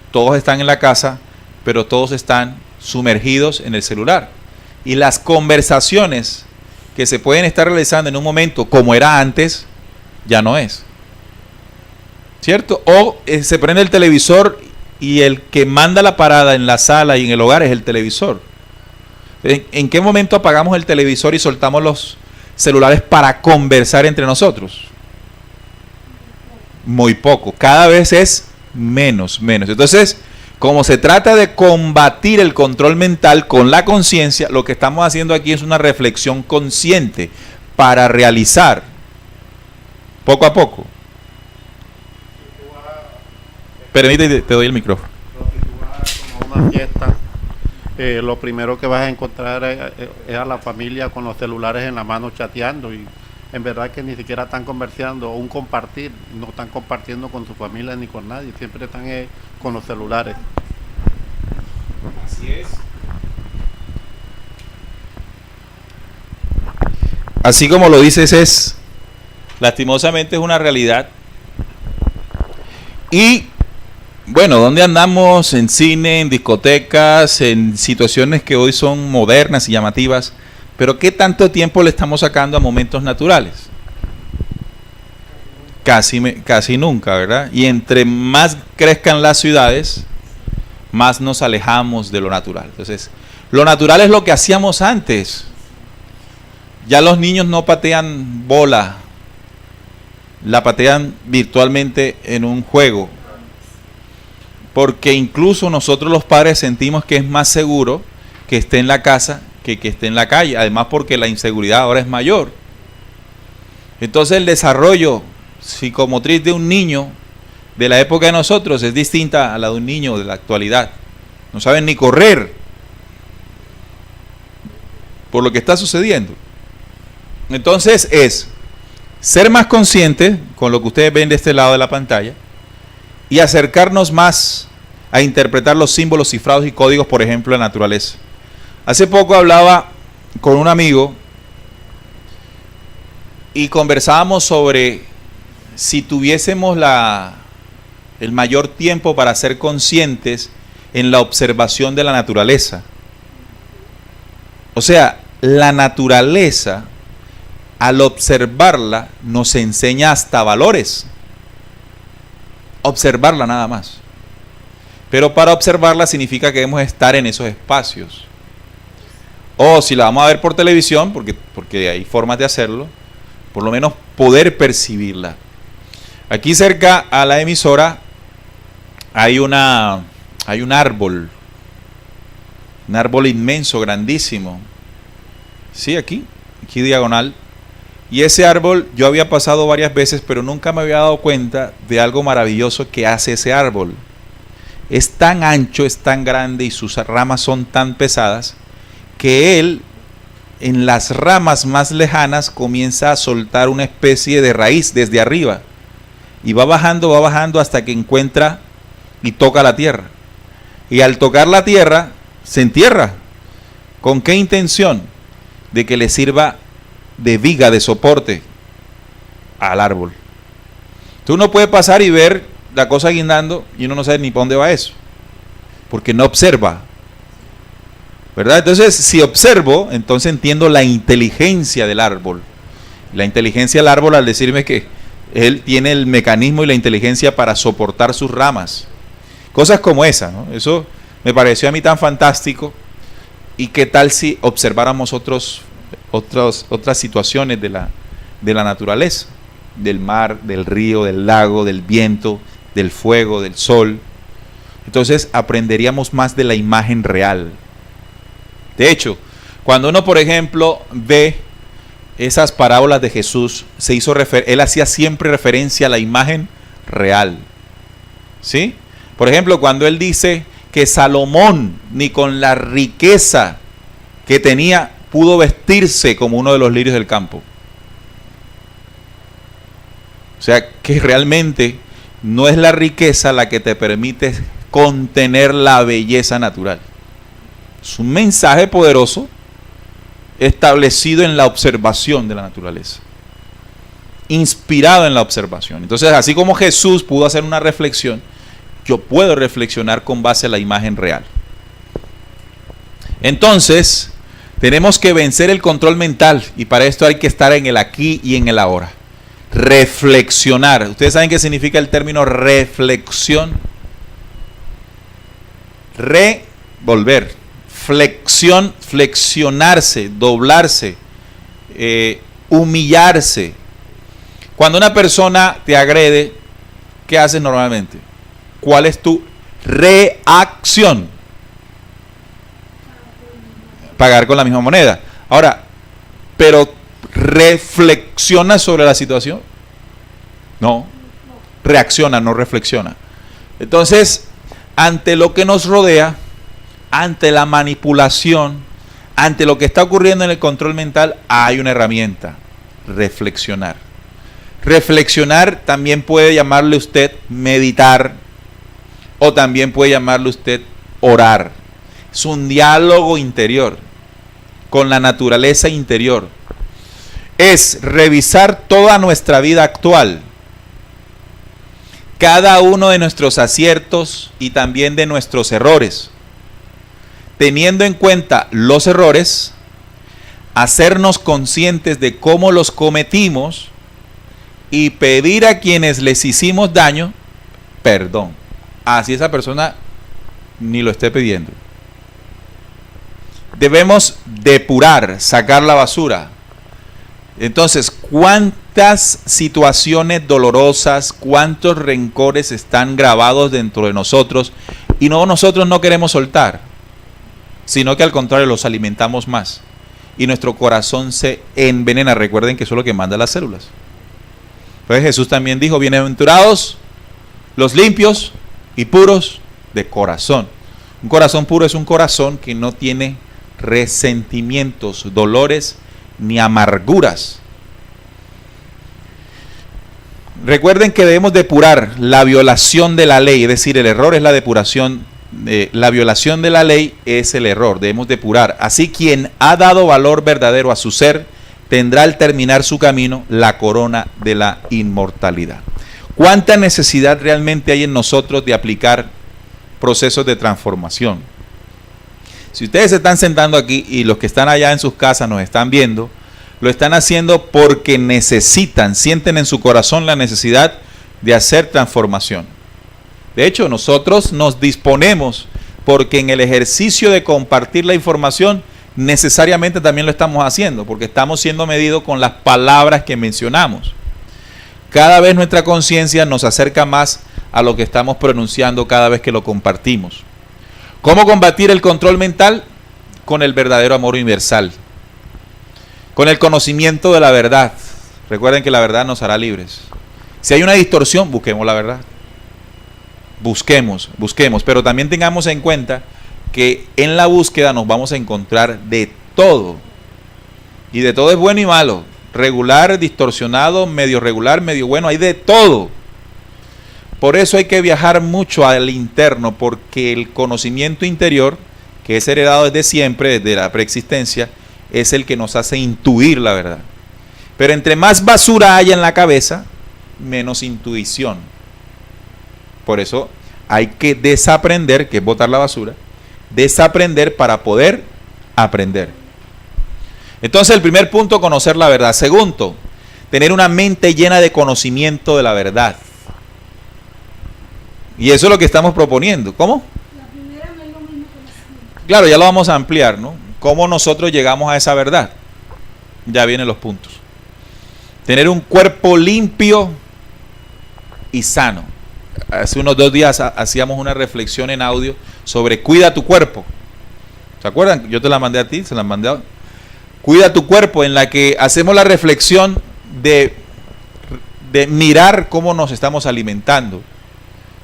todos están en la casa, pero todos están sumergidos en el celular? Y las conversaciones que se pueden estar realizando en un momento como era antes, ya no es. ¿Cierto? O se prende el televisor y el que manda la parada en la sala y en el hogar es el televisor. ¿En qué momento apagamos el televisor y soltamos los celulares para conversar entre nosotros? Muy poco. Cada vez es menos. Entonces, como se trata de combatir el control mental con la conciencia, lo que estamos haciendo aquí es una reflexión consciente para realizar poco a poco. Permíteme, te doy el micrófono. Si tú vas como a una fiesta, lo primero que vas a encontrar es a la familia con los celulares en la mano chateando, y en verdad que ni siquiera están conversando, o un compartir, no están compartiendo con su familia ni con nadie, siempre están con los celulares. Así es. Así como lo dices, lastimosamente es una realidad. Y bueno, ¿dónde andamos? En cine, en discotecas, en situaciones que hoy son modernas y llamativas, pero ¿qué tanto tiempo le estamos sacando a momentos naturales? Casi nunca, ¿verdad? Y entre más crezcan las ciudades, más nos alejamos de lo natural. Entonces, lo natural es lo que hacíamos antes. Ya los niños no patean bola, la patean virtualmente en un juego. Porque incluso nosotros los padres sentimos que es más seguro que esté en la casa que esté en la calle. Además, porque la inseguridad ahora es mayor. Entonces el desarrollo psicomotriz de un niño de la época de nosotros es distinta a la de un niño de la actualidad. No saben ni correr por lo que está sucediendo. Entonces es ser más conscientes con lo que ustedes ven de este lado de la pantalla y acercarnos más a interpretar los símbolos cifrados y códigos, por ejemplo, de la naturaleza. Hace poco hablaba con un amigo y conversábamos sobre si tuviésemos el mayor tiempo para ser conscientes en la observación de la naturaleza. O sea, la naturaleza, al observarla, nos enseña hasta valores. Observarla nada más. Pero para observarla significa que debemos estar en esos espacios. O si la vamos a ver por televisión, porque hay formas de hacerlo, por lo menos poder percibirla. Aquí cerca a la emisora hay un árbol inmenso, grandísimo. Sí, aquí diagonal. Y ese árbol yo había pasado varias veces, pero nunca me había dado cuenta de algo maravilloso que hace ese árbol. Es tan ancho, es tan grande y sus ramas son tan pesadas que él en las ramas más lejanas comienza a soltar una especie de raíz desde arriba. Y va bajando hasta que encuentra y toca la tierra. Y al tocar la tierra, se entierra. ¿Con qué intención? De que le sirva de viga, de soporte al árbol. Tú no puedes pasar y ver la cosa guindando y uno no sabe ni para dónde va eso. Porque no observa. ¿Verdad? Entonces, si observo, entonces entiendo la inteligencia del árbol. La inteligencia del árbol al decirme que él tiene el mecanismo y la inteligencia para soportar sus ramas. Cosas como esa, ¿no? Eso me pareció a mí tan fantástico. ¿Y qué tal si observáramos otras situaciones de la naturaleza? Del mar, del río, del lago, del viento, del fuego, del sol. Entonces aprenderíamos más de la imagen real. De hecho, cuando uno, por ejemplo, ve esas parábolas de Jesús, él hacía siempre referencia a la imagen real. ¿Sí? Por ejemplo, cuando él dice que Salomón, ni con la riqueza que tenía, pudo vestirse como uno de los lirios del campo. O sea, que realmente no es la riqueza la que te permite contener la belleza natural. Es un mensaje poderoso establecido en la observación de la naturaleza, inspirado en la observación. Entonces, así como Jesús pudo hacer una reflexión, yo puedo reflexionar con base a la imagen real. Entonces, tenemos que vencer el control mental y para esto hay que estar en el aquí y en el ahora. Reflexionar. ¿Ustedes saben qué significa el término reflexión? Revolver. Flexión, flexionarse, doblarse, humillarse. Cuando una persona te agrede, ¿qué haces normalmente? ¿Cuál es tu reacción? Pagar con la misma moneda. Ahora, pero ¿reflexiona sobre la situación? No. Reacciona, no reflexiona. Entonces, ante lo que nos rodea, ante la manipulación, ante lo que está ocurriendo en el control mental, hay una herramienta: reflexionar. Reflexionar también puede llamarle usted meditar, o también puede llamarle usted orar. Es un diálogo interior con la naturaleza interior. Es revisar toda nuestra vida actual, cada uno de nuestros aciertos y también de nuestros errores, teniendo en cuenta los errores, hacernos conscientes de cómo los cometimos y pedir a quienes les hicimos daño perdón, así esa persona ni lo esté pidiendo. Debemos depurar, sacar la basura. Entonces, ¿cuántas situaciones dolorosas, cuántos rencores están grabados dentro de nosotros y nosotros no queremos soltar, sino que al contrario los alimentamos más y nuestro corazón se envenena? Recuerden que eso es lo que manda las células. Pues Jesús también dijo: bienaventurados los limpios y puros de corazón. Un corazón puro es un corazón que no tiene resentimientos, dolores ni amarguras. Recuerden que debemos depurar la violación de la ley, es decir, el error es la depuración, la violación de la ley es el error, debemos depurar. Así, quien ha dado valor verdadero a su ser tendrá al terminar su camino la corona de la inmortalidad. ¿Cuánta necesidad realmente hay en nosotros de aplicar procesos de transformación? Si ustedes se están sentando aquí y los que están allá en sus casas nos están viendo, lo están haciendo porque necesitan, sienten en su corazón la necesidad de hacer transformación. De hecho, nosotros nos disponemos porque en el ejercicio de compartir la información necesariamente también lo estamos haciendo, porque estamos siendo medidos con las palabras que mencionamos. Cada vez nuestra conciencia nos acerca más a lo que estamos pronunciando cada vez que lo compartimos. ¿Cómo combatir el control mental? Con el verdadero amor universal, con el conocimiento de la verdad. Recuerden que la verdad nos hará libres. Si hay una distorsión, busquemos la verdad. Busquemos, pero también tengamos en cuenta que en la búsqueda nos vamos a encontrar de todo. Y de todo es bueno y malo. Regular, distorsionado, medio regular, medio bueno, hay de todo. Por eso hay que viajar mucho al interno, porque el conocimiento interior, que es heredado desde siempre, desde la preexistencia, es el que nos hace intuir la verdad. Pero entre más basura haya en la cabeza, menos intuición. Por eso hay que desaprender, que es botar la basura, desaprender para poder aprender. Entonces el primer punto, conocer la verdad. Segundo, tener una mente llena de conocimiento de la verdad. Y eso es lo que estamos proponiendo. ¿Cómo? La primera no es lo mismo que la segunda. Claro, ya lo vamos a ampliar, ¿no? ¿Cómo nosotros llegamos a esa verdad? Ya vienen los puntos. Tener un cuerpo limpio y sano. Hace unos 2 días hacíamos una reflexión en audio sobre cuida tu cuerpo. ¿Se acuerdan? Yo te la mandé a ti, se la mandé a... Cuida tu cuerpo, en la que hacemos la reflexión de mirar cómo nos estamos alimentando.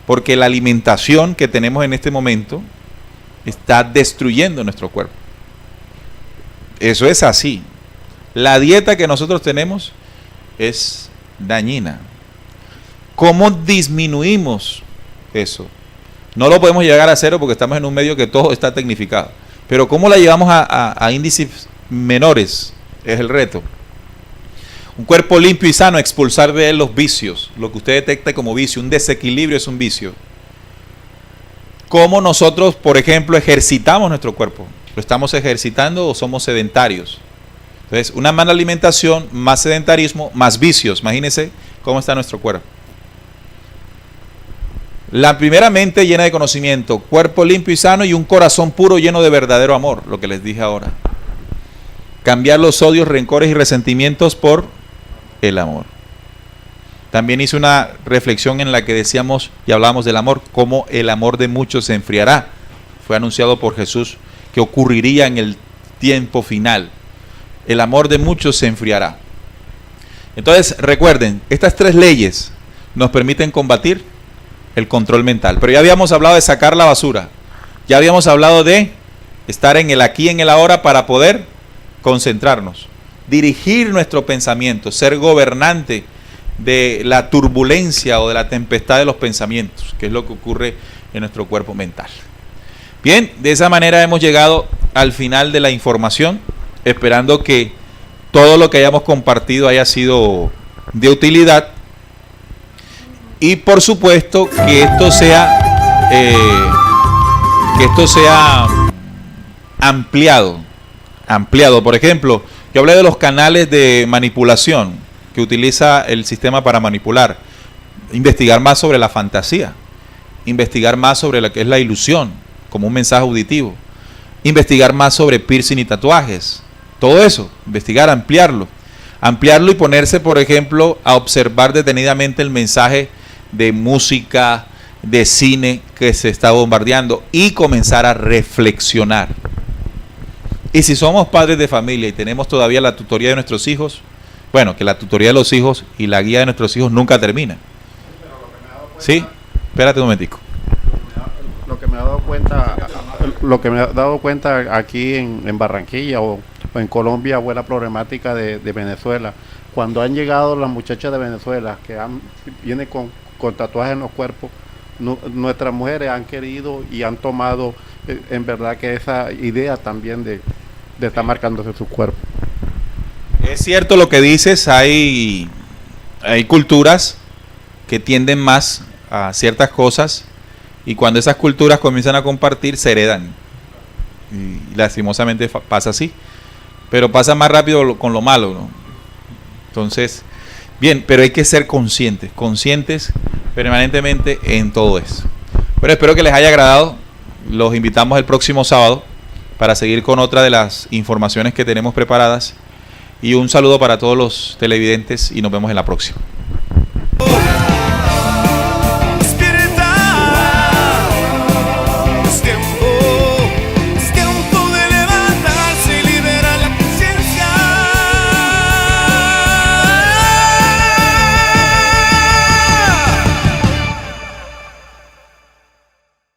Porque la alimentación que tenemos en este momento está destruyendo nuestro cuerpo. Eso es así. La dieta que nosotros tenemos es dañina. ¿Cómo disminuimos eso? No lo podemos llegar a cero porque estamos en un medio que todo está tecnificado. Pero ¿cómo la llevamos a índices menores? Es el reto. Un cuerpo limpio y sano, expulsar de él los vicios, lo que usted detecta como vicio. Un desequilibrio es un vicio. ¿Cómo nosotros, por ejemplo, ejercitamos nuestro cuerpo? ¿Lo estamos ejercitando o somos sedentarios? Entonces, una mala alimentación, más sedentarismo, más vicios. Imagínense cómo está nuestro cuerpo. La primera mente llena de conocimiento, cuerpo limpio y sano y un corazón puro lleno de verdadero amor, lo que les dije ahora. Cambiar los odios, rencores y resentimientos por el amor. También hice una reflexión en la que decíamos y hablábamos del amor, cómo el amor de muchos se enfriará. Fue anunciado por Jesús que ocurriría en el tiempo final. El amor de muchos se enfriará. Entonces, recuerden, estas 3 leyes nos permiten combatir el control mental. Pero ya habíamos hablado de sacar la basura. Ya habíamos hablado de estar en el aquí, en el ahora para poder concentrarnos. Dirigir nuestro pensamiento, ser gobernante de la turbulencia o de la tempestad de los pensamientos, que es lo que ocurre en nuestro cuerpo mental. Bien, de esa manera hemos llegado al final de la información, esperando que todo lo que hayamos compartido haya sido de utilidad y por supuesto que esto sea ampliado. Por ejemplo, yo hablé de los canales de manipulación que utiliza el sistema para manipular. Investigar más sobre la fantasía, investigar más sobre lo que es la ilusión como un mensaje auditivo, investigar más sobre piercing y tatuajes, todo eso, investigar, ampliarlo y ponerse, por ejemplo, a observar detenidamente el mensaje de música, de cine que se está bombardeando y comenzar a reflexionar. Y si somos padres de familia y tenemos todavía la tutoría de nuestros hijos, bueno, que la tutoría de los hijos y la guía de nuestros hijos nunca termina. ¿Sí? Espérate un momentico. Lo que me he dado cuenta aquí en Barranquilla o en Colombia fue la problemática de Venezuela. Cuando han llegado las muchachas de Venezuela que vienen con tatuajes en los cuerpos, nuestras mujeres han querido y han tomado en verdad que esa idea también de estar marcándose su cuerpo. Es cierto lo que dices, hay culturas que tienden más a ciertas cosas y cuando esas culturas comienzan a compartir se heredan y lastimosamente pasa así, pero pasa más rápido con lo malo, ¿no? Entonces, bien, pero hay que ser conscientes permanentemente en todo eso. Bueno, espero que les haya agradado. Los invitamos el próximo sábado para seguir con otra de las informaciones que tenemos preparadas. Y un saludo para todos los televidentes y nos vemos en la próxima.